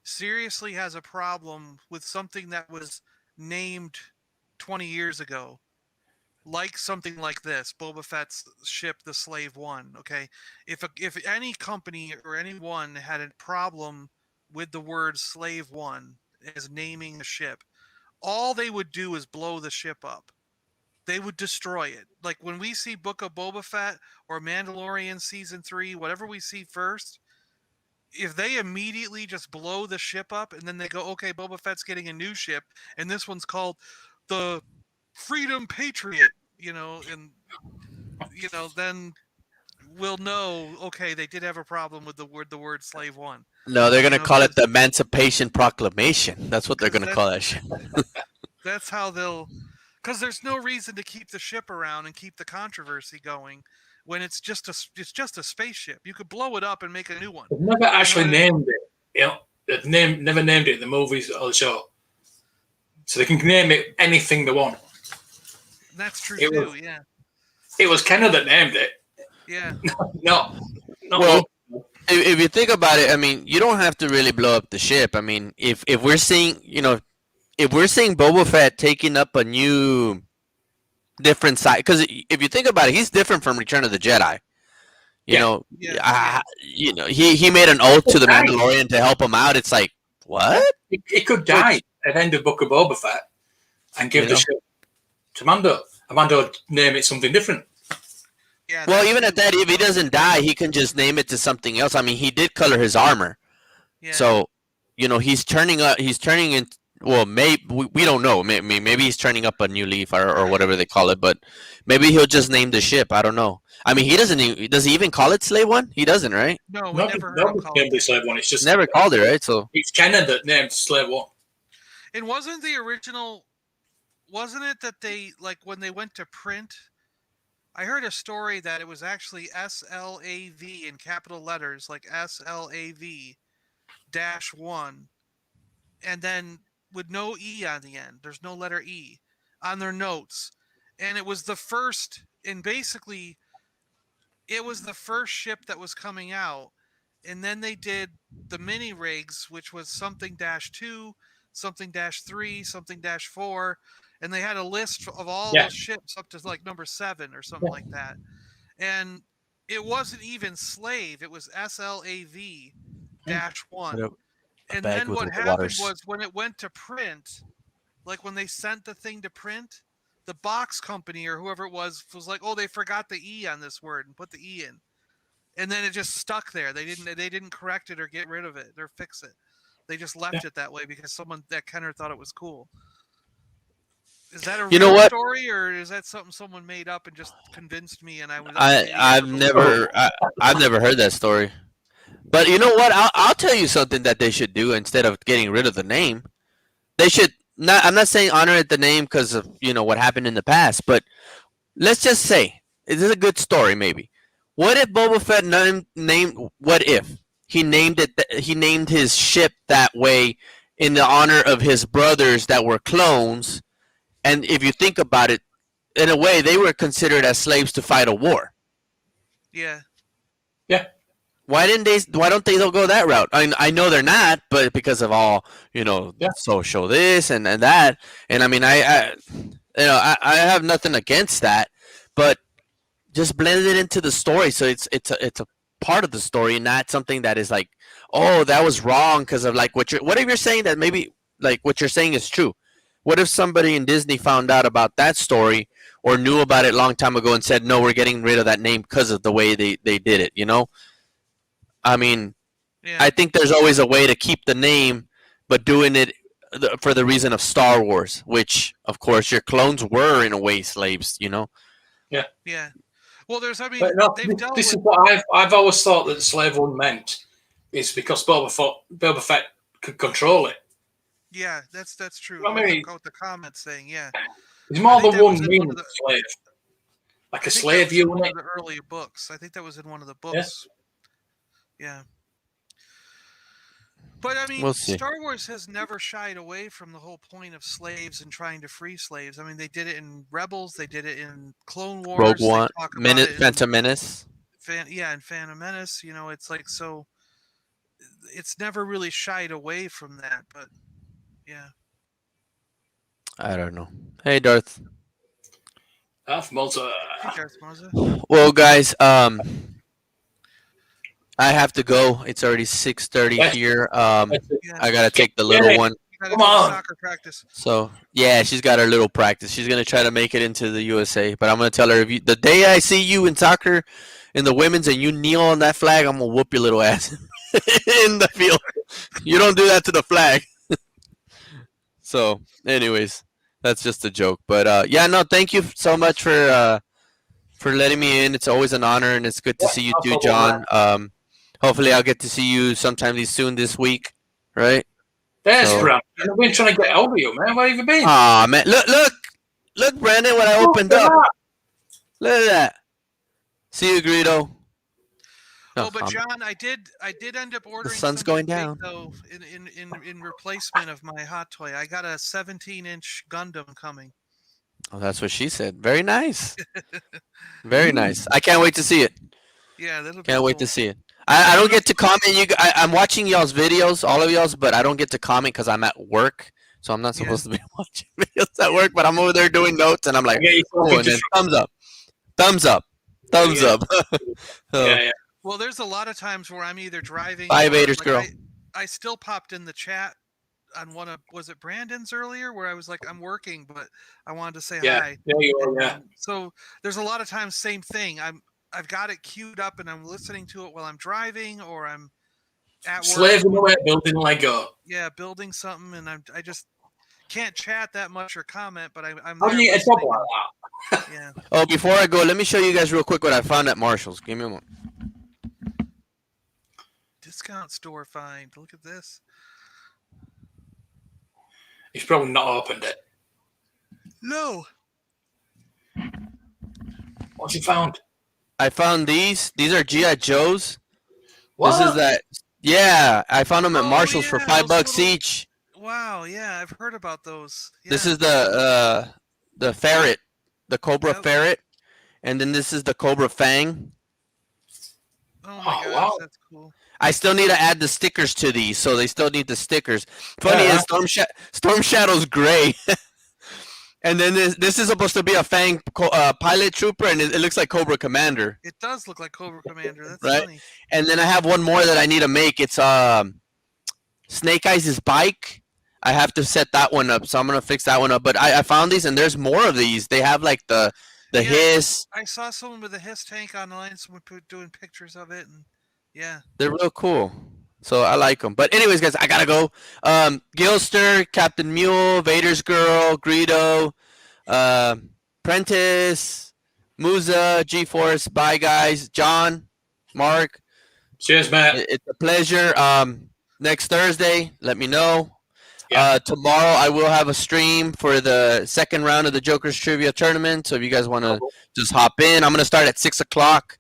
Speaker 3: seriously has a problem with something that was named 20 years ago, like something like this, Boba Fett's ship, the Slave One. Okay, if any company or anyone had a problem with the word Slave One as naming the ship, all they would do is blow the ship up. They would destroy it. Like when we see Book of Boba Fett or Mandalorian Season 3, whatever we see first, if they immediately just blow the ship up and then they go, okay, Boba Fett's getting a new ship, and this one's called the Freedom Patriot, and then we'll know, okay, they did have a problem with the word Slave One.
Speaker 2: No, they're gonna call it the Emancipation Proclamation. That's what they're gonna call that shit.
Speaker 3: That's how they'll, because there's no reason to keep the ship around and keep the controversy going when it's just a spaceship. You could blow it up and make a new one.
Speaker 1: They've never actually named it. They've never named it in the movies or the show, so they can name it anything they want.
Speaker 3: That's true too. Yeah.
Speaker 1: It was Kenner that named it.
Speaker 3: Yeah.
Speaker 1: No.
Speaker 2: Well, if you think about it, I mean, you don't have to really blow up the ship. I mean, if we're seeing, if we're seeing Boba Fett taking up a new, different side, because if you think about it, he's different from Return of the Jedi. He made an oath to the Mandalorian to help him out. It's like, what?
Speaker 1: It could die at the end of Book of Boba Fett and give the ship to Mando. Mando name it something different.
Speaker 3: Yeah.
Speaker 2: Well, even at that, if he doesn't die, he can just name it to something else. I mean, he did color his armor, so he's turning up. He's turning in. Well, maybe we don't know. Maybe he's turning up a new leaf or whatever they call it. But maybe he'll just name the ship. I don't know. I mean, he doesn't. Does he even call it Slave One? He doesn't, right?
Speaker 3: No, we never heard him call it
Speaker 1: Slave One. It's just
Speaker 2: never called it, right? So
Speaker 1: it's Kenner that named Slave One.
Speaker 3: And wasn't the original? Wasn't it that they, like, when they went to print? I heard a story that it was actually SLAV in capital letters, like SLAV -1, and then with no E on the end. There's no letter E on their notes. And it was the first, and basically, it was the first ship that was coming out. And then they did the mini rigs, which was something -2, something -3, something -4. And they had a list of all those ships up to like number 7 or something like that. And it wasn't even Slave. It was SLAV -1. And then what happened was when it went to print, like when they sent the thing to print, the box company or whoever it was like, oh, they forgot the E on this word and put the E in. And then it just stuck there. They didn't correct it or get rid of it or fix it. They just left it that way because that Kenner thought it was cool. Is that a real story, or is that something someone made up and just convinced me? And
Speaker 2: I've never heard that story. But you know what? I'll tell you something that they should do instead of getting rid of the name. They should not. I'm not saying honor the name because of what happened in the past, but let's just say this is a good story. Maybe what if Boba Fett named? What if he named it? He named his ship that way in the honor of his brothers that were clones. And if you think about it, in a way, they were considered as slaves to fight a war.
Speaker 3: Yeah.
Speaker 1: Yeah.
Speaker 2: Why don't they go that route? I know they're not, but because of all social this and that, and I mean I have nothing against that, but just blend it into the story so it's a part of the story, not something that is like, oh, that was wrong because of like what if you're saying that maybe like what you're saying is true. What if somebody in Disney found out about that story or knew about it a long time ago and said, no, we're getting rid of that name because of the way they did it, I mean, I think there's always a way to keep the name, but doing it for the reason of Star Wars, which, of course, your clones were, in a way, slaves,
Speaker 3: Yeah. Well, there's, I mean,
Speaker 1: But no,
Speaker 3: they've dealt
Speaker 1: this is
Speaker 3: with.
Speaker 1: what I've always thought that the slave one meant is because Boba Fett could control it.
Speaker 3: Yeah, that's true.
Speaker 1: I mean,
Speaker 3: What the comments saying, yeah.
Speaker 1: it's
Speaker 3: I
Speaker 1: more
Speaker 3: think
Speaker 1: than
Speaker 3: that
Speaker 1: one
Speaker 3: was in
Speaker 1: meaning
Speaker 3: one of
Speaker 1: of
Speaker 3: the.
Speaker 1: slave, like
Speaker 3: I
Speaker 1: a
Speaker 3: think that
Speaker 1: slave
Speaker 3: was in one
Speaker 1: unit.
Speaker 3: of the earlier books. I think that was in one of the
Speaker 1: Yeah.
Speaker 3: books. Yeah. But I mean,
Speaker 2: We'll see.
Speaker 3: Star Wars has never shied away from the whole point of slaves and trying to free slaves. I mean, they did it in Rebels, they did it in Clone Wars.
Speaker 2: Rogue
Speaker 3: They
Speaker 2: One,
Speaker 3: talk about it in
Speaker 2: Phantom Menace.
Speaker 3: in Phantom Menace. You know, it's like so. It's never really shied away from that, but yeah.
Speaker 2: I don't know. Hey, Darth.
Speaker 1: Half Malta.
Speaker 3: Hey, Darth Moses.
Speaker 2: Well, guys, I have to go. It's already 6:30
Speaker 1: Yes.
Speaker 2: here.
Speaker 3: Yeah.
Speaker 2: I gotta take the little one.
Speaker 3: You gotta
Speaker 1: Come
Speaker 3: go to
Speaker 1: on.
Speaker 3: soccer practice.
Speaker 2: So yeah, she's got her little practice. She's gonna try to make it into the USA, but I'm gonna tell her the day I see you in soccer, in the women's, and you kneel on that flag, I'm gonna whoop your little ass in the field. You don't do that to the flag. So, anyways, that's just a joke. But yeah, no, thank you so much for letting me in. It's always an honor, and it's good to see you too, John. Hopefully, I'll get to see you sometime soon this week, right?
Speaker 1: There's
Speaker 2: So-
Speaker 1: Brandon. I've been trying to get hold of you, man. Where have you been?
Speaker 2: Aw, man, look, Brandon, what I opened up. Look at that. See you, Greedo. No,
Speaker 3: Oh, but John, I did end up ordering.
Speaker 2: sun's
Speaker 3: something
Speaker 2: going
Speaker 3: big,
Speaker 2: down.
Speaker 3: though, in replacement of my hot toy. I got a 17-inch Gundam coming.
Speaker 2: Oh, that's what she said. Very nice. Very nice. I can't wait to see it.
Speaker 3: Yeah, that'll be
Speaker 2: Can't wait
Speaker 3: cool.
Speaker 2: to see it. I don't get to comment. I'm watching y'all's videos, all of y'all's, but I don't get to comment because I'm at work. So I'm not
Speaker 3: Yeah.
Speaker 2: supposed to be watching videos at work, but I'm over there doing notes, and I'm like,
Speaker 1: Yeah,
Speaker 2: oh, and then thumbs up, thumbs up, thumbs
Speaker 1: Yeah.
Speaker 2: up. So,
Speaker 1: yeah.
Speaker 3: Well, there's a lot of times where I'm either driving.
Speaker 2: Bye,
Speaker 3: or,
Speaker 2: Vader's
Speaker 3: like,
Speaker 2: girl.
Speaker 3: I still popped in the chat on one of, was it Brandon's earlier, where I was like, I'm working, but I wanted to say
Speaker 1: Yeah.
Speaker 3: hi.
Speaker 1: There you
Speaker 3: And,
Speaker 1: are, yeah.
Speaker 3: So there's a lot of times same thing. I've got it queued up and I'm listening to it while I'm driving or I'm at work.
Speaker 1: Slaving away at building Lego.
Speaker 3: Yeah, building something, and I just can't chat that much or comment, but I'm
Speaker 1: How do
Speaker 3: there
Speaker 1: you get a job
Speaker 3: listening.
Speaker 1: like that?
Speaker 3: Yeah.
Speaker 2: oh, before I go, let me show you guys real quick what I found at Marshall's. Give me a moment.
Speaker 3: Discount store find. Look at this.
Speaker 1: He's probably not opened it.
Speaker 3: No.
Speaker 1: What's he found?
Speaker 2: I found these. These are GI Joes.
Speaker 1: What?
Speaker 2: This is that. Yeah, I found them at
Speaker 3: Oh,
Speaker 2: Marshall's for
Speaker 3: yeah,
Speaker 2: $5
Speaker 3: those little-
Speaker 2: each.
Speaker 3: Wow. Yeah, I've heard about those. Yeah.
Speaker 2: This is the ferret, the Cobra
Speaker 3: Yep.
Speaker 2: ferret, and then this is the Cobra Fang.
Speaker 3: Oh my
Speaker 1: Oh,
Speaker 3: gosh,
Speaker 1: wow.
Speaker 3: that's cool.
Speaker 2: I still need to add the stickers to these, so they still need the stickers. Funny
Speaker 1: Yeah.
Speaker 2: is Storm Shadow's gray, and then this is supposed to be a Fang pilot trooper, and it looks like Cobra Commander.
Speaker 3: It does look like Cobra Commander. That's
Speaker 2: Right.
Speaker 3: funny.
Speaker 2: And then I have one more that I need to make. It's Snake Eyes' bike. I have to set that one up, so I'm gonna fix that one up. But I found these, and there's more of these. They have like the
Speaker 3: Yeah.
Speaker 2: hiss.
Speaker 3: I saw someone with a Hiss tank online. Someone doing pictures of it, and yeah.
Speaker 2: They're real cool. So I like them. But anyways, guys, I gotta go. Gilster, Captain Mule, Vader's Girl, Greedo, Prentice, Musa, G-Force. Bye, guys. John, Mark.
Speaker 1: Cheers, mate.
Speaker 2: It's a pleasure. Next Thursday, let me know.
Speaker 1: Yeah.
Speaker 2: Tomorrow, I will have a stream for the second round of the Joker's Trivia Tournament. So if you guys want to just hop in, I'm going to start at 6 o'clock.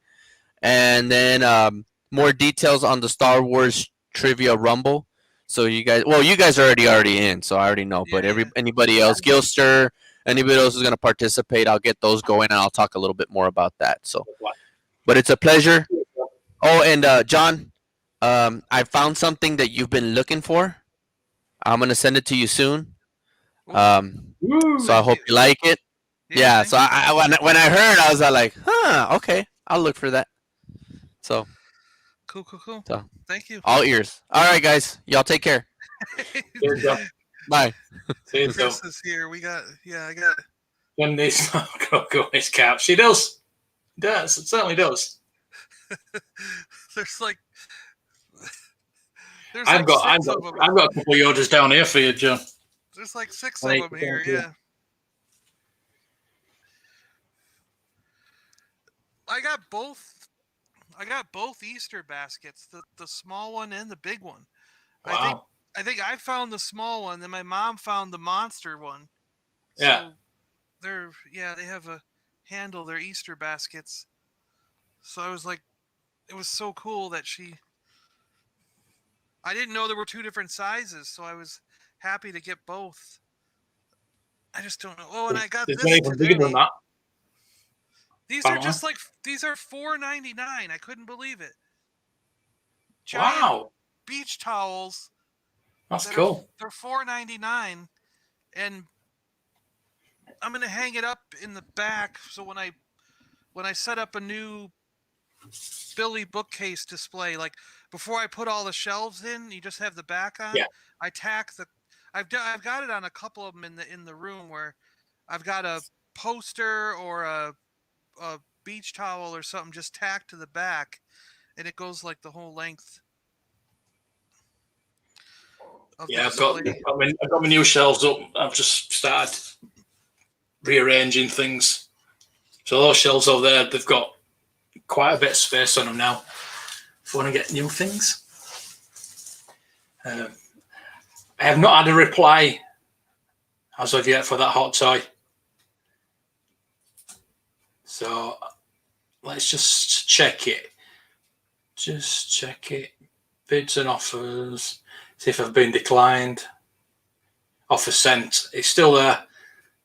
Speaker 2: And then more details on the Star Wars Trivia Rumble. So you guys are already in, so I already know. But
Speaker 3: Yeah.
Speaker 2: anybody else, Gilster, anybody else who's going to participate, I'll get those going, and I'll talk a little bit more about that. So, but it's a pleasure. Oh, and John, I found something that you've been looking for. I'm gonna send it to you soon. So I hope you like it. Yeah. So I when I heard, I was like, okay, I'll look for that. So
Speaker 3: Cool.
Speaker 2: So-
Speaker 3: Thank you.
Speaker 2: all ears. All right, guys, y'all take care.
Speaker 1: Cheers, John.
Speaker 2: Bye.
Speaker 1: See you soon.
Speaker 3: Chris is here. I got.
Speaker 1: When this go on his couch. She does. Does. It certainly does.
Speaker 3: There's like. There's
Speaker 1: I've
Speaker 3: like
Speaker 1: got
Speaker 3: six of them.
Speaker 1: a couple of orders down here for you, John.
Speaker 3: There's like six
Speaker 1: Right,
Speaker 3: of them here.
Speaker 1: thank you.
Speaker 3: Yeah. I got both. I got both Easter baskets, the small one and the big one.
Speaker 1: Wow.
Speaker 3: I think I found the small one, then my mom found the monster one.
Speaker 1: Yeah.
Speaker 3: So they have a handle, their Easter baskets. So I was like, it was so cool that I didn't know there were two different sizes, so I was happy to get both. I just don't know. Oh, and I got
Speaker 1: There's not
Speaker 3: this
Speaker 1: even bigger than
Speaker 3: today.
Speaker 1: that.
Speaker 3: These are
Speaker 1: Apparently.
Speaker 3: just like these are $4.99. I couldn't believe it. Giant
Speaker 1: Wow.
Speaker 3: beach towels.
Speaker 1: That's cool.
Speaker 3: They're $4.99, and I'm gonna hang it up in the back. So when I set up a new Billy bookcase display, like before I put all the shelves in, you just have the back on.
Speaker 1: Yeah.
Speaker 3: I tack the. I've got it on a couple of them in the room where I've got a poster or a beach towel or something just tacked to the back, and it goes like the whole length of the
Speaker 1: Yeah, I've got
Speaker 3: display.
Speaker 1: my new shelves up. I've just started rearranging things. So those shelves over there, they've got quite a bit of space on them now. If I want to get new things, I have not had a reply as of yet for that hot toy. So let's just check it. Just check it. Bids and offers. See if I've been declined. Offer sent. It's still there.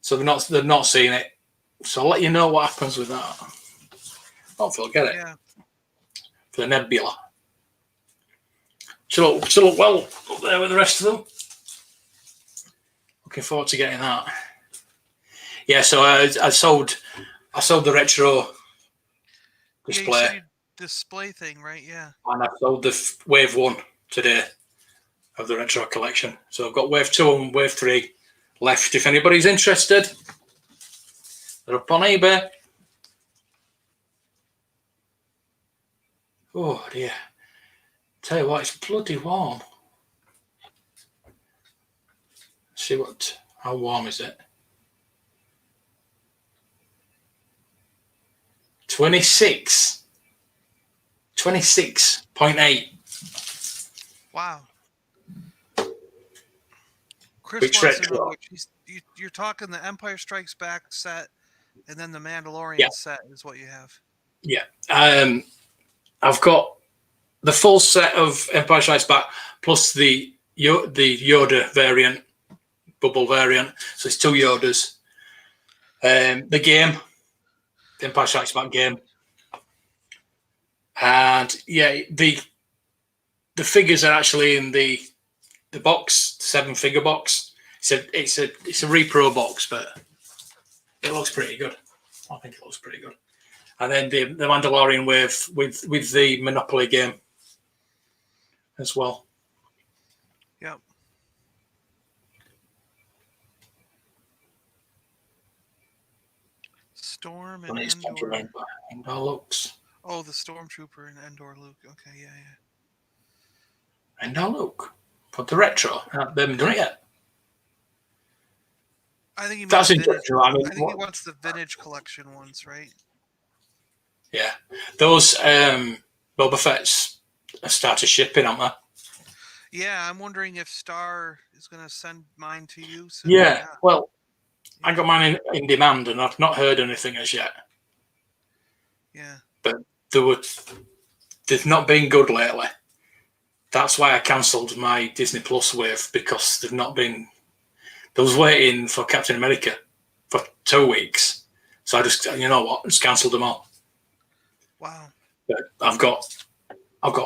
Speaker 1: So they've not seen it. So I'll let you know what happens with that. Hopefully I'll get it.
Speaker 3: Yeah.
Speaker 1: For the Nebula. She'll look well up there with the rest of them. Looking forward to getting that. Yeah, so I sold the retro display.
Speaker 3: Yeah, you display thing, right? Yeah.
Speaker 1: And I sold the Wave 1 today of the retro collection. So I've got Wave 2 and Wave 3 left. If anybody's interested, they're up on eBay. Oh dear. Tell you what, it's bloody warm. See how warm is it? 26.8.
Speaker 3: Wow. Chris
Speaker 1: Which
Speaker 3: wants to
Speaker 1: retro?
Speaker 3: know what you're talking the Empire Strikes Back set, and then the Mandalorian
Speaker 1: Yeah.
Speaker 3: set is what you have.
Speaker 1: Yeah. I've got the full set of Empire Strikes Back plus the Yoda variant, bubble variant. So it's 2 Yodas. The game, the Empire Strikes Back game. And yeah, the figures are actually in the box, 7-figure box. It's a repro box, but it looks pretty good. I think it looks pretty good. And then the Mandalorian with the Monopoly game as well.
Speaker 3: Yep. Storm and Endor.
Speaker 1: Endor looks.
Speaker 3: Oh, the Stormtrooper and Endor Luke. Okay, yeah.
Speaker 1: Endor Luke. For the retro. They haven't done it yet.
Speaker 3: I think he
Speaker 1: That's
Speaker 3: means vintage.
Speaker 1: interesting. I mean,
Speaker 3: I think he wants the vintage collection ones, right?
Speaker 1: Yeah. Those Boba Fett's have started shipping, haven't they?
Speaker 3: Yeah, I'm wondering if Star is going to send mine to you soon.
Speaker 1: Yeah. Well, I got mine in demand and I've not heard anything as yet.
Speaker 3: Yeah.
Speaker 1: But they've not been good lately. That's why I cancelled my Disney Plus wave, because they've not been. I was waiting for Captain America for 2 weeks, so I just, you know what, just cancelled them all.
Speaker 3: Wow.
Speaker 1: But I've got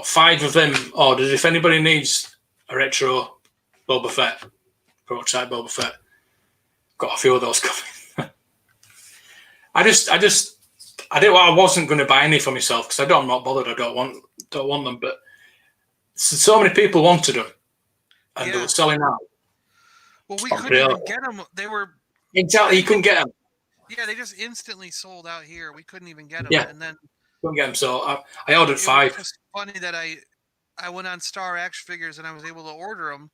Speaker 1: 5 of them ordered. If anybody needs a retro Boba Fett, prototype Boba Fett, got a few of those coming. I wasn't going to buy any for myself because I'm not bothered. I don't want them, but so many people wanted them, and they were selling out.
Speaker 3: Well, we couldn't even get them. They were
Speaker 1: exactly. You couldn't get them.
Speaker 3: Yeah, they just instantly sold out here. We couldn't even get them.
Speaker 1: Yeah,
Speaker 3: and then
Speaker 1: couldn't get them. So I ordered 5.
Speaker 3: It was just funny that I went on Star Action Figures and I was able to order them,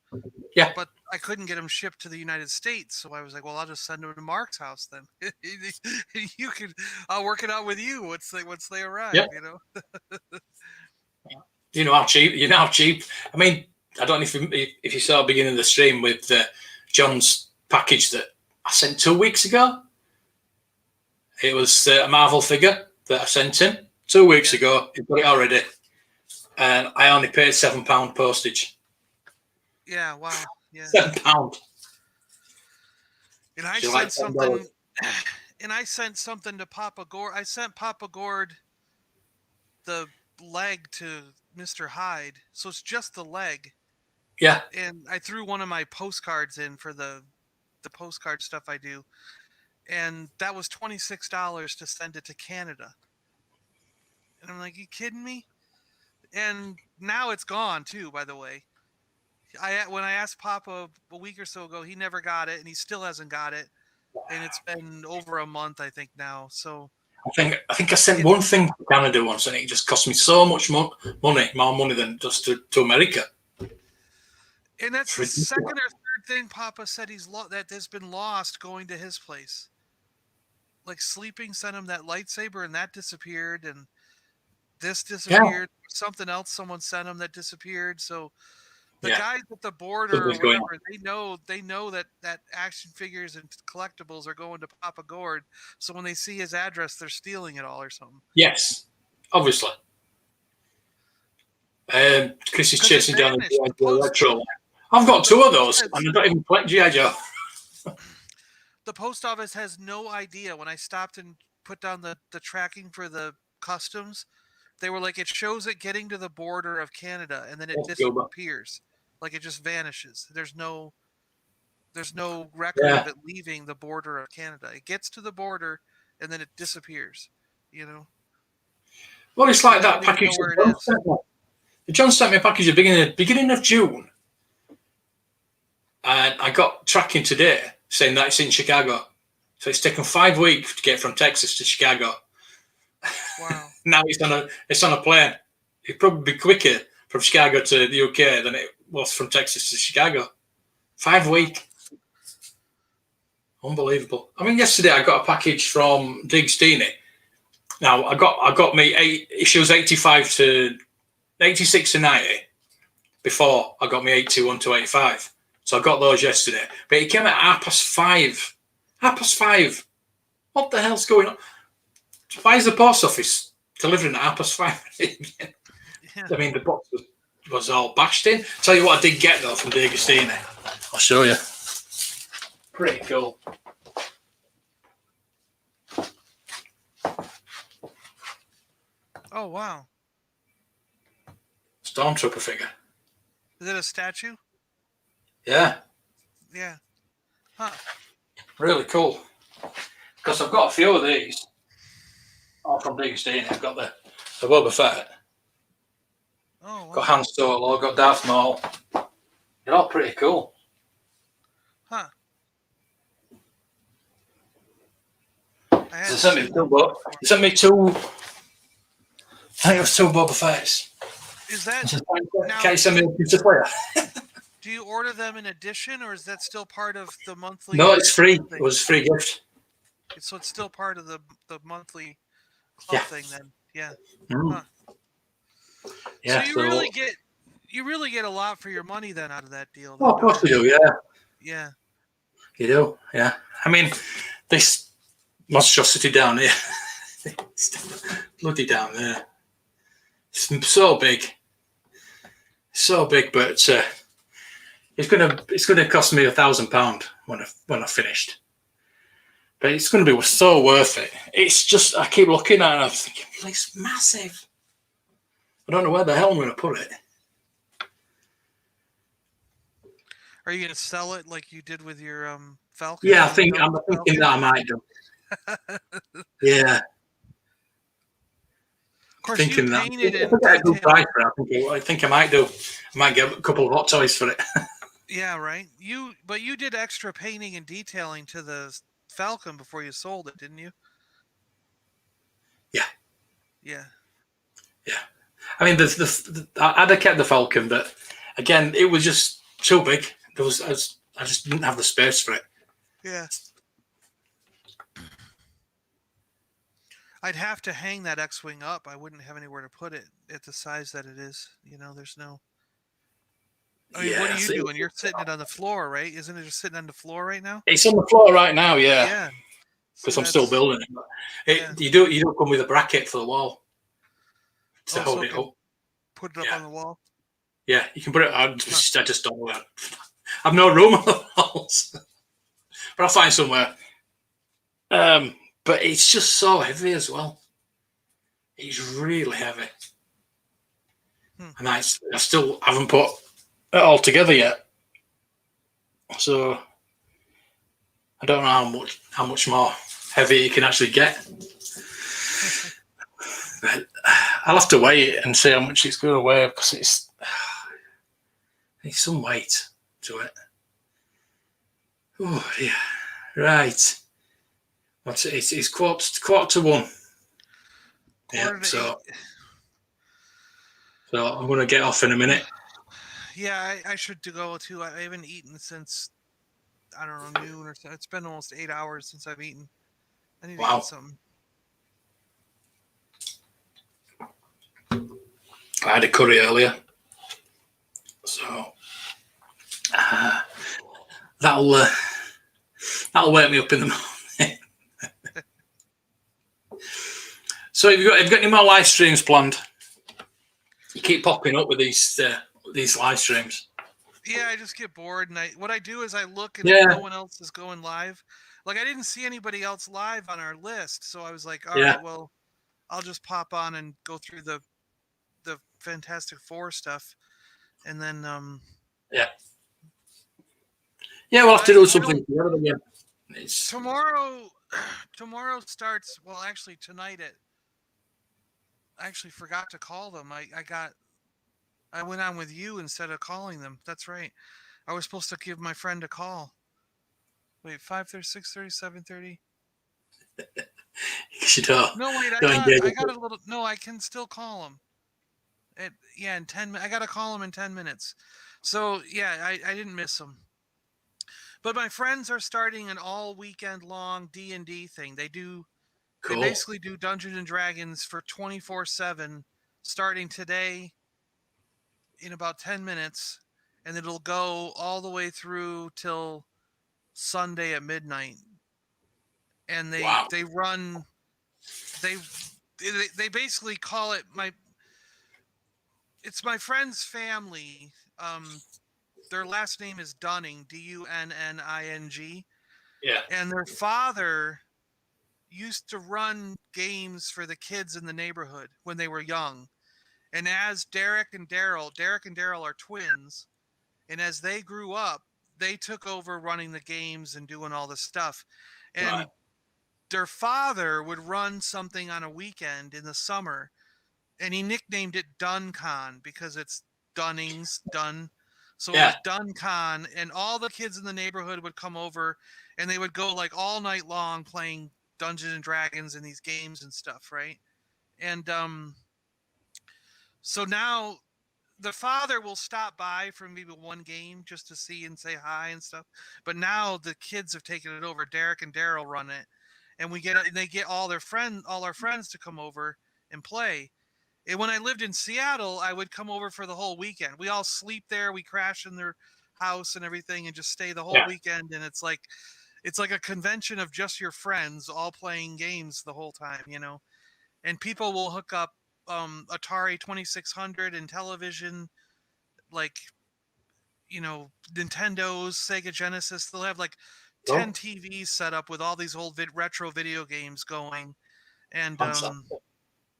Speaker 1: Yeah.
Speaker 3: But I couldn't get them shipped to the United States, so I was like, well, I'll just send them to Mark's house then. I'll work it out with you once they arrive.
Speaker 1: Yeah.
Speaker 3: You know.
Speaker 1: You know how cheap. You know how cheap. I mean, I don't know if you saw beginning of the stream with John's package that I sent 2 weeks ago. It was a Marvel figure that I sent him 2 weeks ago. He got it already, and I only paid £7 postage.
Speaker 3: Yeah. Wow. Yeah.
Speaker 1: £7.
Speaker 3: And I
Speaker 1: So
Speaker 3: sent
Speaker 1: like
Speaker 3: something. And I sent something to Papa Gord. I sent Papa Gord the leg to Mr. Hyde, so it's just the leg.
Speaker 1: Yeah.
Speaker 3: And I threw one of my postcards in for the postcard stuff I do, and that was $26 to send it to Canada. And I'm like, you kidding me? And now it's gone too, by the way. When I asked Papa a week or so ago, he never got it, and he still hasn't got it. And it's been over a month, I think now. So
Speaker 1: I think I sent one thing to Canada once, and it just cost me so much money, more money than just to America.
Speaker 3: And that's the second or third thing Papa said that has been lost going to his place. Like Sleeping sent him that lightsaber, and that disappeared, and this disappeared. Yeah. Something else someone sent him that disappeared. So the guys at the border or whatever, they know that action figures and collectibles are going to Papa Gord. So when they see his address, they're stealing it all or something.
Speaker 1: Yes, obviously. Chris is chasing down the G.I. Joe retro. I've got 2 of those, and I don't even collect G.I. Joe.
Speaker 3: The post office has no idea. When I stopped and put down the tracking for the customs, they were like, it shows it getting to the border of Canada, and then it disappears. Like it just vanishes. There's no record of it leaving the border of Canada. It gets to the border, and then it disappears. You know.
Speaker 1: Well, it's like that package. John sent me a package at the beginning of June, and I got tracking today saying that it's in Chicago. So it's taken 5 weeks to get from Texas to Chicago.
Speaker 3: Wow.
Speaker 1: Now it's on a plane. It'd probably be quicker from Chicago to the UK than it was from Texas to Chicago. 5 weeks. Unbelievable. I mean, yesterday I got a package from Diggs Deeney. Now I got me 8 issues 86 to 90 before I got me 81 to 85. So I got those yesterday. But it came at 5:30. 5:30. What the hell's going on? Why is the post office delivering at 5:30? Yeah. I mean, the box was all bashed in. Tell you what I did get though from Diggs Deeney. I'll show you. Pretty cool.
Speaker 3: Oh, wow.
Speaker 1: Stormtrooper figure.
Speaker 3: Is it a statue?
Speaker 1: Yeah.
Speaker 3: Yeah. Huh.
Speaker 1: Really cool. Because I've got a few of these. All from Diggs Deeney. I've got the Boba Fett.
Speaker 3: Oh, wow.
Speaker 1: Got Han Solo, got Darth Maul. They're all pretty cool.
Speaker 3: Huh.
Speaker 1: They sent me two. I think it was 2 Boba Fett's.
Speaker 3: Is that
Speaker 1: now, can you send me a pizza player?
Speaker 3: Do you order them in addition, or is that still part of the monthly?
Speaker 1: No, it's free. It was a free gift.
Speaker 3: So it's still part of the monthly club thing then. Yeah.
Speaker 1: Mm.
Speaker 3: Huh.
Speaker 1: Yeah.
Speaker 3: So you really get a lot for your money then out of that deal.
Speaker 1: Oh, of course you do. Yeah.
Speaker 3: Yeah.
Speaker 1: You do. Yeah. I mean, this monstrosity down here, it's bloody down there. It's so big, but it's gonna cost me £1,000 when I finished. But it's going to be so worth it. It's just I keep looking at it and I'm thinking, it's massive. I don't know where the hell I'm going to put it.
Speaker 3: Are you going to sell it like you did with your Falcon?
Speaker 1: Yeah, I'm thinking that I might do. Yeah.
Speaker 3: Of course, you painted it.
Speaker 1: I think I might do. I might get a couple of hot toys for it.
Speaker 3: Yeah, right. But you did extra painting and detailing to the Falcon before you sold it, didn't you?
Speaker 1: Yeah.
Speaker 3: Yeah.
Speaker 1: Yeah. I mean, I'd have kept the Falcon, but again, it was just too big. I just didn't have the space for it.
Speaker 3: Yeah. I'd have to hang that X-wing up. I wouldn't have anywhere to put it at the size that it is. There's no. I mean, what are you doing? You're sitting it on the floor, right? Isn't it just sitting on the floor right now?
Speaker 1: It's on the floor right now, yeah.
Speaker 3: Yeah.
Speaker 1: Because I'm still building it.
Speaker 3: Yeah.
Speaker 1: You don't come with a bracket for the wall to hold it up.
Speaker 3: Put it up on the wall.
Speaker 1: Yeah, you can put it. I just don't know. I've no room on the walls, but I'll find somewhere. But it's just so heavy as well. It's really heavy, and I still haven't put it all together yet. So I don't know how much more heavy you can actually get. But I'll have to weigh it and see how much it's going to weigh because it's some weight to it. Oh yeah, right. It's quarter to one. Yeah, so I'm going to get off in a minute.
Speaker 3: Yeah, I should go too. I haven't eaten since, I don't know, noon or so. It's been almost 8 hours since I've eaten. I need to eat something.
Speaker 1: I had a curry earlier, so that'll wake me up in the morning. So have you got any more live streams planned? You keep popping up with these live streams.
Speaker 3: Yeah, I just get bored, and what I do is I look, and no one else is going live. Like, I didn't see anybody else live on our list, so I was like, all right, well, I'll just pop on and go through the Fantastic Four stuff, and then
Speaker 1: we'll have to do something together again.
Speaker 3: Tomorrow starts. Well, actually, tonight I actually forgot to call them. I went on with you instead of calling them. That's right. I was supposed to give my friend a call. Wait, 5:30, 6:30, 7:30.
Speaker 1: You don't.
Speaker 3: No, wait. I got a little. No, I can still call him. In 10. I got to call him in 10 minutes. So yeah, I didn't miss him. But my friends are starting an all weekend long D&D thing. They do. Cool. They basically do Dungeons and Dragons for 24/7, starting today in about 10 minutes, and it'll go all the way through till Sunday at midnight. And they run. They basically call it It's my friend's family. Their last name is Dunning, Dunning.
Speaker 1: Yeah.
Speaker 3: And their father used to run games for the kids in the neighborhood when they were young. And as Derek and Daryl are twins, and as they grew up, they took over running the games and doing all this stuff. And their father would run something on a weekend in the summer, and he nicknamed it DunCon because it's Dunning's done. So it was DunCon, and all the kids in the neighborhood would come over, and they would go like all night long playing Dungeons and Dragons and these games and stuff, right? And so now the father will stop by for maybe one game just to see and say hi and stuff. But now the kids have taken it over. Derek and Daryl run it, and they get all our friends to come over and play. And when I lived in Seattle, I would come over for the whole weekend. We all sleep there. We crash in their house and everything, and just stay the whole weekend. And it's like a convention of just your friends all playing games the whole time, And people will hook up Atari 2600 and television, like, Nintendo's, Sega Genesis. They'll have like 10 TVs set up with all these old retro video games going, and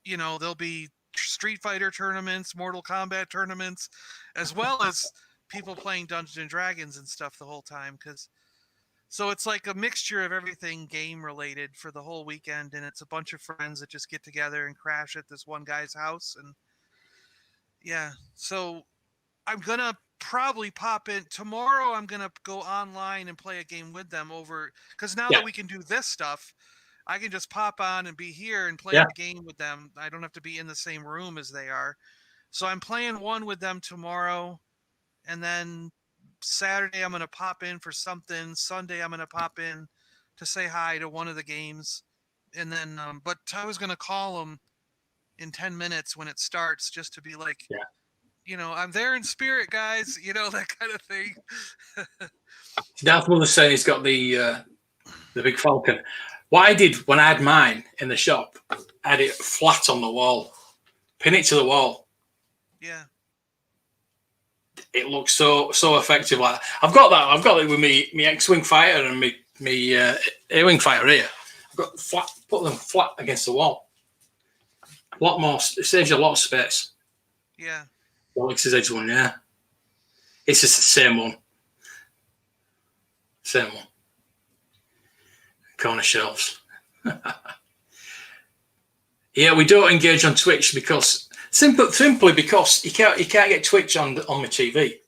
Speaker 3: there'll be Street Fighter tournaments, Mortal Kombat tournaments, as well as people playing Dungeons and Dragons and stuff the whole time. So it's like a mixture of everything game related for the whole weekend, and it's a bunch of friends that just get together and crash at this one guy's house. And so I'm gonna probably pop in tomorrow. I'm gonna go online and play a game with them over, because now that we can do this stuff, I can just pop on and be here and play a game with them. I don't have to be in the same room as they are. So I'm playing one with them tomorrow, and then Saturday I'm gonna pop in for something. Sunday I'm gonna pop in to say hi to one of the games, and then but I was gonna call them in 10 minutes when it starts just to be like,
Speaker 1: Yeah.
Speaker 3: I'm there in spirit, guys. That kind of thing.
Speaker 1: Darth Muller's saying he's got the big Falcon. What I did when I had mine in the shop, I had it flat on the wall, pin it to the wall.
Speaker 3: Yeah.
Speaker 1: It looks so effective. Like I've got that. I've got it with me X-wing fighter and me A-wing fighter here. I've got flat, put them flat against the wall. A lot more. It saves you a lot of space.
Speaker 3: Yeah.
Speaker 1: Alex's Edge one, yeah. It's just the same one. Same one. Corner shelves. Yeah, we don't engage on Twitch because simply because you can't get Twitch on my TV.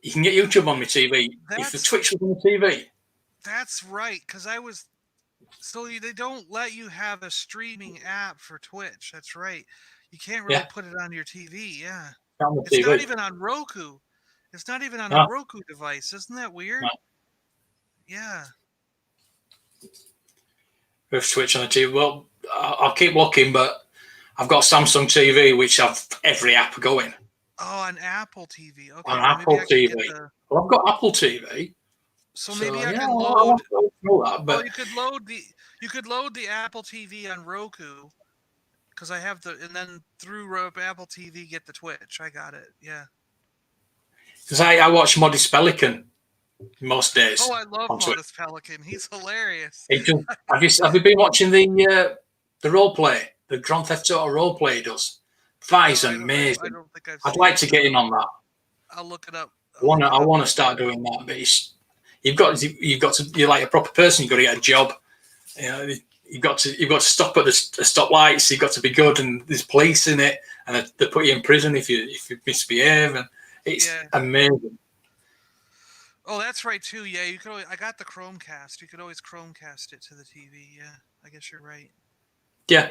Speaker 1: You can get YouTube on my TV. If the Twitch was on the TV.
Speaker 3: That's right, because they don't let you have a streaming app for Twitch. That's right. You can't really put it on your TV. Yeah.
Speaker 1: On the
Speaker 3: It's
Speaker 1: TV.
Speaker 3: not even on Roku. It's not even on
Speaker 1: No.
Speaker 3: a Roku device. Isn't that weird?
Speaker 1: No.
Speaker 3: Yeah.
Speaker 1: With Twitch on the TV. Well, I'll keep looking, but I've got Samsung TV, which have every app going.
Speaker 3: Oh, on Apple TV. Okay.
Speaker 1: On
Speaker 3: well,
Speaker 1: Apple
Speaker 3: maybe I could
Speaker 1: TV. Well, I've got Apple TV.
Speaker 3: So maybe I
Speaker 1: yeah,
Speaker 3: can
Speaker 1: I
Speaker 3: load.
Speaker 1: want to go through that, but
Speaker 3: Well, you could load the Apple TV on Roku, because I have and then through Apple TV get the Twitch. I got it. Yeah.
Speaker 1: because I watch Modest Pelican most days.
Speaker 3: Oh, I love
Speaker 1: on Twitch.
Speaker 3: Modest Pelican. He's hilarious.
Speaker 1: Have you been watching the role play, the Grand Theft Auto role play he does? That is amazing.
Speaker 3: I don't think
Speaker 1: I'd like to get in on that.
Speaker 3: I'll look it up.
Speaker 1: I want to start doing that, but you're like a proper person. You've got to get a job. You've got to stop at the stoplights. You've got to be good, and there's police in it, and they put you in prison if you misbehave, and it's amazing.
Speaker 3: Oh, that's right too. Yeah, you could. I got the Chromecast. You could always Chromecast it to the TV. Yeah, I guess you're right.
Speaker 1: Yeah.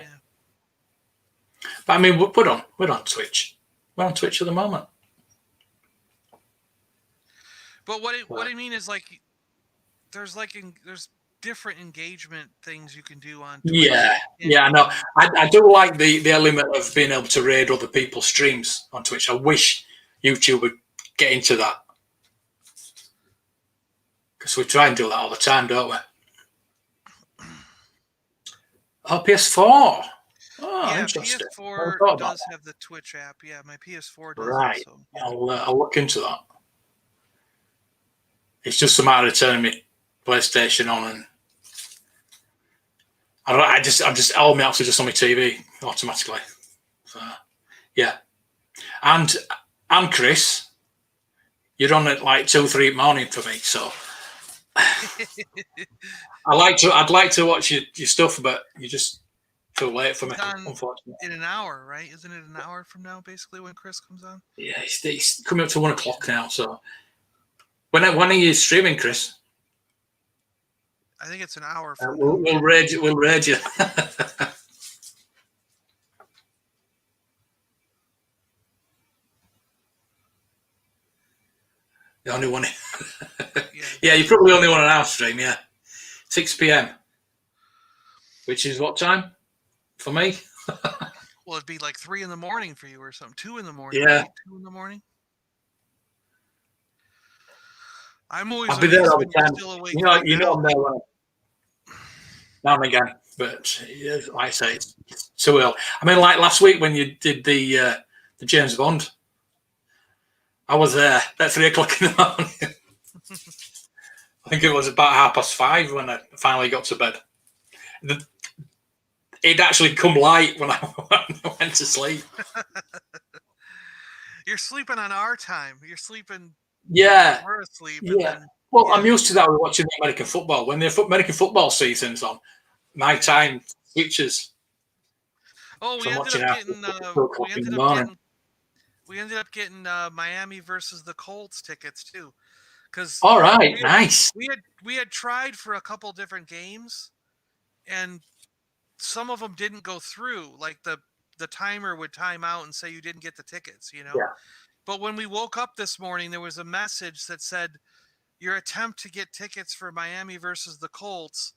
Speaker 1: But I mean, we're on Twitch. We're on Twitch at the moment.
Speaker 3: But what I mean is there's different engagement things you can do on Twitch.
Speaker 1: Yeah, I know. I do like the element of being able to raid other people's streams on Twitch. I wish YouTube would get into that. Because we try and do that all the time, don't we? Oh, PS4. Oh,
Speaker 3: yeah,
Speaker 1: interesting.
Speaker 3: PS4 does have the Twitch app. Yeah, my PS4 does.
Speaker 1: Right.
Speaker 3: Also. Yeah.
Speaker 1: I'll look into that. It's just a matter of turning my PlayStation on, and all my apps are just on my TV automatically. So, yeah. And Chris, you're on at like 2-3 in the morning for me, so I'd like to watch your stuff, but you're just too late for me, unfortunately.
Speaker 3: In an hour, right? Isn't it an hour from now, basically, when Chris comes on?
Speaker 1: Yeah, it's coming up to 1 o'clock now. So when are you streaming, Chris?
Speaker 3: I think it's an hour from
Speaker 1: we'll raid you. The only one. Yeah, you probably only want an hour stream. Yeah, 6 p.m. Which is what time for me?
Speaker 3: Well, it'd be like 3 in the morning for you or something. 2 in the morning.
Speaker 1: Yeah,
Speaker 3: right? 2 in the morning. I'm always.
Speaker 1: I'll be there all the time.
Speaker 3: Still awake
Speaker 1: You know I'm there now and again, but like I say, it's too early. I mean, like last week when you did the James Bond, I was there at 3 o'clock in the morning. I think it was about 5:30 when I finally got to bed. It'd actually come light when I went to sleep.
Speaker 3: You're sleeping on our time. You're sleeping.
Speaker 1: Yeah.
Speaker 3: We're asleep.
Speaker 1: Yeah. Well, I'm used to that with watching the American football. When the American football season's on, my time switches.
Speaker 3: Oh, we ended up getting Miami versus the Colts tickets too.
Speaker 1: All right, nice.
Speaker 3: We had tried for a couple different games, and some of them didn't go through. Like the timer would time out and say you didn't get the tickets.
Speaker 1: Yeah.
Speaker 3: But when we woke up this morning, there was a message that said, "Your attempt to get tickets for Miami versus the Colts,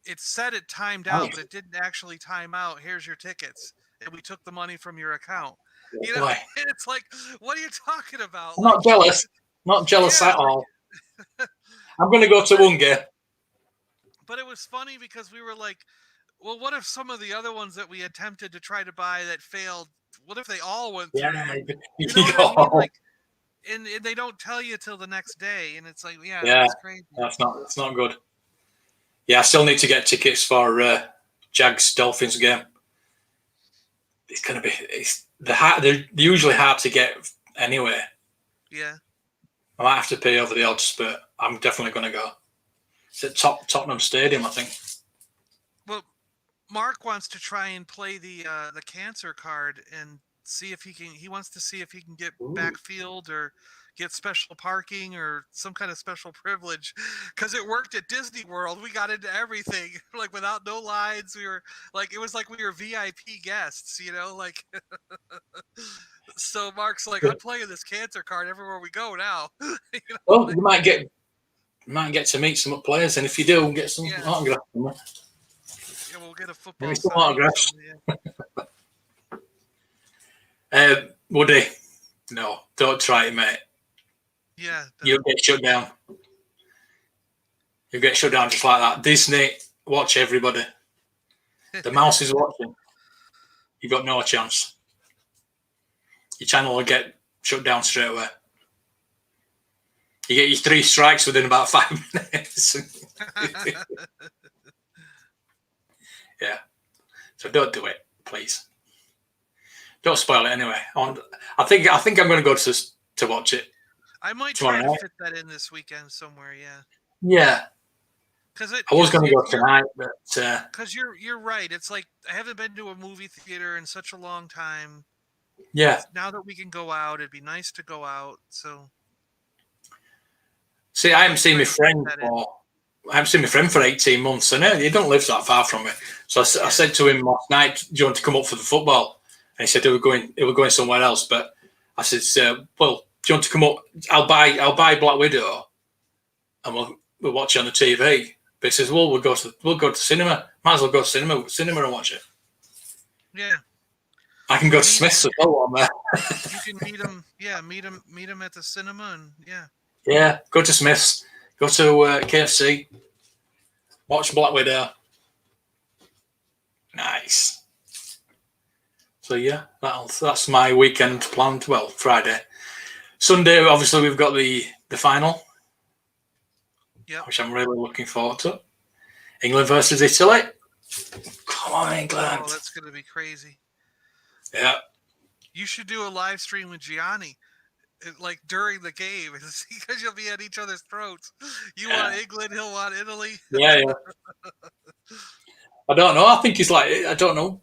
Speaker 3: it said it timed out, but it didn't actually time out. Here's your tickets, and we took the money from your account." You know,
Speaker 1: Boy.
Speaker 3: and it's like, what are you talking about?
Speaker 1: I'm not jealous. Not jealous
Speaker 3: Yeah,
Speaker 1: at all. I'm going to go to one game.
Speaker 3: but it was funny because we were like, well, what if some of the other ones that we attempted to try to buy that failed? What if they all went through?
Speaker 1: Yeah,
Speaker 3: You know what I mean? Like, and they don't tell you till the next day, and it's like, yeah, that's crazy.
Speaker 1: that's not good. Yeah, I still need to get tickets for Jags Dolphins game. It's gonna be they're usually hard to get anyway.
Speaker 3: Yeah.
Speaker 1: I might have to pay over the odds, but I'm definitely going to go. It's at Tottenham Stadium, I think.
Speaker 3: Well, Mark wants to try and play the cancer card and see if he can. He wants to see if he can get backfield or get special parking or some kind of special privilege, because it worked at Disney World. We got into everything like without no lines. We were like, it was like we were VIP guests, you know, like. So Mark's like, I'm playing this cancer card everywhere we go now. You know,
Speaker 1: Well,
Speaker 3: like,
Speaker 1: you might get to meet some players, and if you do, get some autographs.
Speaker 3: yeah, we'll get a football.
Speaker 1: Maybe some
Speaker 3: sign or
Speaker 1: autographs.
Speaker 3: something, yeah.
Speaker 1: Woody, no, don't try it, mate.
Speaker 3: Yeah,
Speaker 1: You'll get shut down. You'll get shut down just like that. Disney, watch everybody. The mouse is watching. You've got no chance. Your channel will get shut down straight away. You get your 3 strikes within about 5 minutes. Yeah. So don't do it, please. Don't spoil it anyway. I think I'm going to go to watch it.
Speaker 3: I might try to fit that in this weekend somewhere. Yeah.
Speaker 1: Yeah.
Speaker 3: Because
Speaker 1: I was going to go tonight, but
Speaker 3: because you're right. It's like I haven't been to a movie theater in such a long time.
Speaker 1: yeah.
Speaker 3: Now that we can go out, it'd be nice to go out. So.
Speaker 1: See, I haven't seen my friend for 18 months, and he don't live that far from me. So I said to him last night, "Do you want to come up for the football?" And he said they were going somewhere else. But I said, "Well, do you want to come up? I'll buy Black Widow, and we'll watch it on the TV." But he says, "Well, we'll go to cinema. Might as well go to cinema and watch it."
Speaker 3: Yeah.
Speaker 1: I can go to Smith's as well on there.
Speaker 3: You can meet him. Yeah, meet him at the cinema, and yeah.
Speaker 1: Yeah, go to Smith's, go to KFC, watch Black Widow. Nice. So yeah, that's my weekend planned. Well, Friday, Sunday. Obviously, we've got the final, which I'm really looking forward to. England versus Italy. Come on, England!
Speaker 3: Oh, that's gonna be crazy.
Speaker 1: Yeah.
Speaker 3: You should do a live stream with Gianni. Like during the game, because you'll be at each other's throats. You want England, he'll want Italy.
Speaker 1: Yeah. I don't know. I think he's like, I don't know.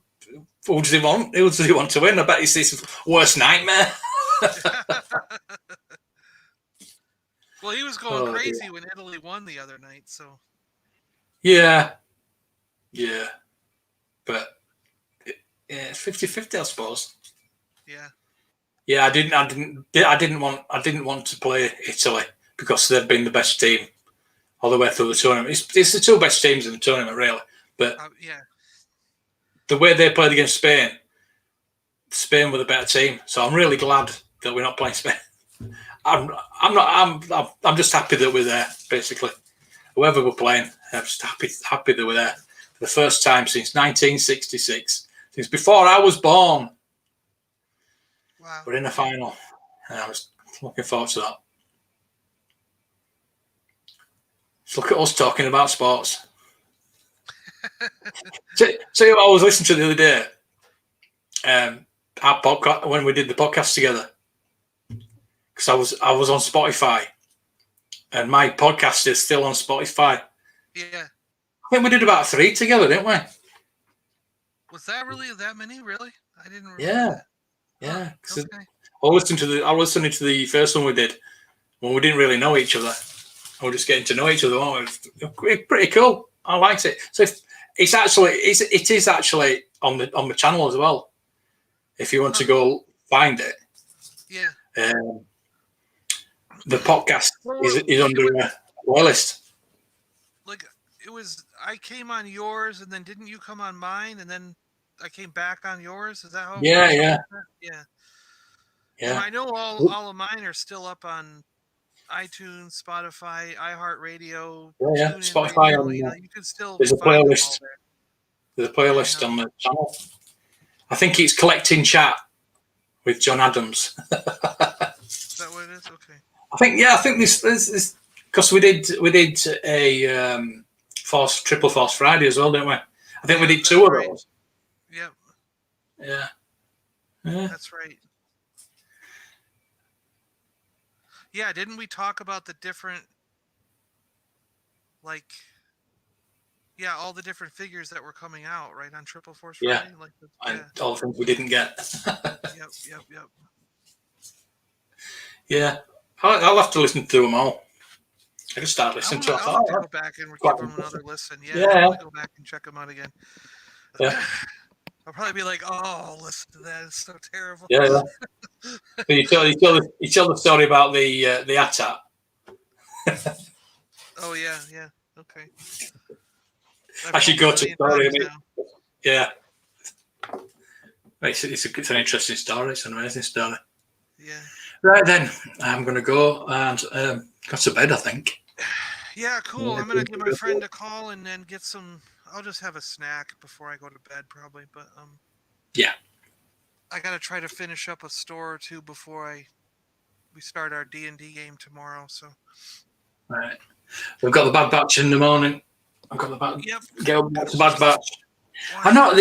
Speaker 1: Who does he want? Who does he want to win? I bet he's his worst nightmare.
Speaker 3: Well, he was going crazy when Italy won the other night. So.
Speaker 1: Yeah. But it's 50-50, I suppose.
Speaker 3: Yeah.
Speaker 1: Yeah, I didn't want to play Italy because they've been the best team all the way through the tournament. It's the 2 best teams in the tournament, really. But the way they played against Spain were the better team. So I'm really glad that we're not playing Spain. I'm just happy that we're there. Basically, whoever we're playing, I'm just happy that we're there for the first time since 1966, since before I was born.
Speaker 3: Wow.
Speaker 1: We're in the final, and I was looking forward to that. Just look at us talking about sports. So I was listening to the other day, our podcast when we did the podcast together, because I was on Spotify, and my podcast is still on Spotify.
Speaker 3: Yeah.
Speaker 1: I think we did about 3 together, didn't we?
Speaker 3: Was that really that many? Really? I didn't remember.
Speaker 1: Yeah. Yeah,
Speaker 3: okay.
Speaker 1: I was listening to the first one we did when we didn't really know each other. We were just getting to know each other. It's pretty cool. I liked it. So it is actually on the channel as well. If you want to go find it, the podcast is under a playlist.
Speaker 3: Like it was, I came on yours, and then didn't you come on mine, and then I came back on yours? Is that how?
Speaker 1: Yeah, yeah,
Speaker 3: yeah.
Speaker 1: yeah.
Speaker 3: I know all of mine are still up on iTunes, Spotify, iHeartRadio,
Speaker 1: Yeah.
Speaker 3: TuneIn
Speaker 1: Spotify
Speaker 3: Radio.
Speaker 1: on,
Speaker 3: You can still
Speaker 1: there's a
Speaker 3: find them all
Speaker 1: playlist.
Speaker 3: there.
Speaker 1: There's a playlist on the channel. I think it's Collecting Chat with John Adams.
Speaker 3: Is that what it is? Okay.
Speaker 1: I think this because we did a Triple Force Friday as well, didn't we? I think we did 2 of those.
Speaker 3: Yep.
Speaker 1: Yeah.
Speaker 3: That's right. Yeah, didn't we talk about the different, like, all the different figures that were coming out, right, on Triple Force Friday?
Speaker 1: Yeah.
Speaker 3: Like
Speaker 1: And all the things we didn't get.
Speaker 3: Yep.
Speaker 1: Yeah. I'll have to listen to them all. I can start listening to it.
Speaker 3: I'll have to go back and give them another listen. I'll go back and check them out again.
Speaker 1: Yeah.
Speaker 3: I'll probably be like, "Oh, listen to that! It's so terrible."
Speaker 1: Yeah. So you tell the story about the ATAT.
Speaker 3: Oh yeah. Okay.
Speaker 1: I should go to the story.
Speaker 3: Now.
Speaker 1: Yeah. It's an interesting story. It's an amazing story.
Speaker 3: Yeah.
Speaker 1: Right then, I'm going to go and go to bed, I think.
Speaker 3: Yeah, cool. I'm going to give my friend a call and then get some. I'll just have a snack before I go to bed, probably. But
Speaker 1: yeah,
Speaker 3: I got to try to finish up a store or two before we start our D&D game tomorrow. So.
Speaker 1: All right. We've got the Bad Batch in the morning. I've got the Bad.
Speaker 3: Yep.
Speaker 1: Get up to Bad Batch. I know.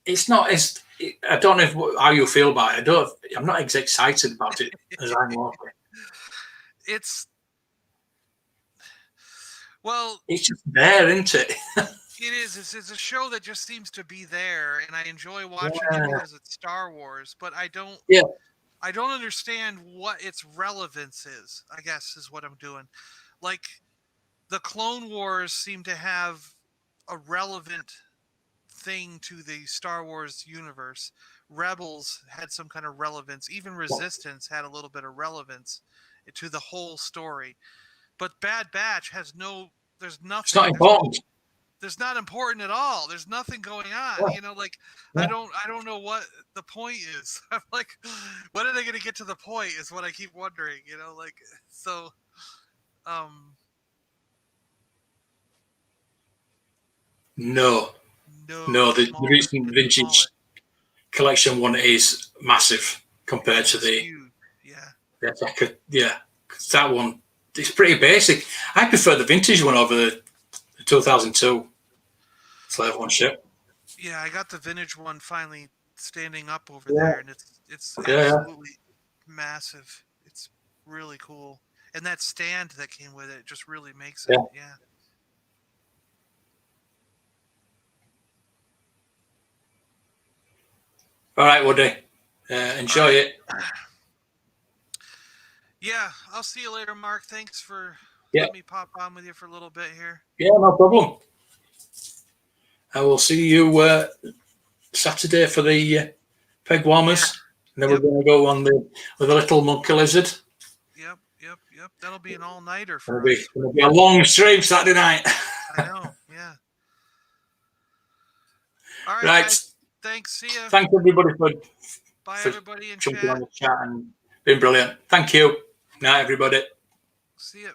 Speaker 1: It's not as. I don't know how you feel about it. I'm not as excited about it as I'm walking. It's just there, isn't it?
Speaker 3: It is. It's a show that just seems to be there, and I enjoy watching it because it's Star Wars. But I don't.
Speaker 1: Yeah.
Speaker 3: I don't understand what its relevance is. I guess is what I'm doing. Like, the Clone Wars seem to have a relevant thing to the Star Wars universe. Rebels had some kind of relevance. Even Resistance had a little bit of relevance to the whole story. But Bad Batch has no. There's nothing.
Speaker 1: It's not important.
Speaker 3: There's not important at all. There's nothing going on.
Speaker 1: Yeah.
Speaker 3: I don't know what the point is. I'm like, when are they going to get to the point? Is what I keep wondering. So.
Speaker 1: No. The recent vintage collection one is massive compared to the.
Speaker 3: Huge.
Speaker 1: Yeah. That one. It's pretty basic. I prefer the vintage one over the 2002 Slave One ship.
Speaker 3: Yeah, I got the vintage one finally standing up over there, and it's absolutely massive. It's really cool, and that stand that came with it just really makes it. Yeah.
Speaker 1: All right, Woody. Enjoy it.
Speaker 3: Yeah, I'll see you later, Mark. Thanks for letting me pop on with you for a little bit here.
Speaker 1: Yeah, no problem. I will see you Saturday for the peg warmers. And then we're going to go on with a little monkey lizard.
Speaker 3: Yep. That'll be an all-nighter for us.
Speaker 1: It'll be a long stream Saturday night.
Speaker 3: I know, yeah. All right,
Speaker 1: right.
Speaker 3: Guys. Thanks. See ya.
Speaker 1: Thanks, everybody,
Speaker 3: Bye,
Speaker 1: for
Speaker 3: everybody in
Speaker 1: jumping
Speaker 3: chat.
Speaker 1: on the chat and being brilliant. Thank you. Night, everybody.
Speaker 3: See ya.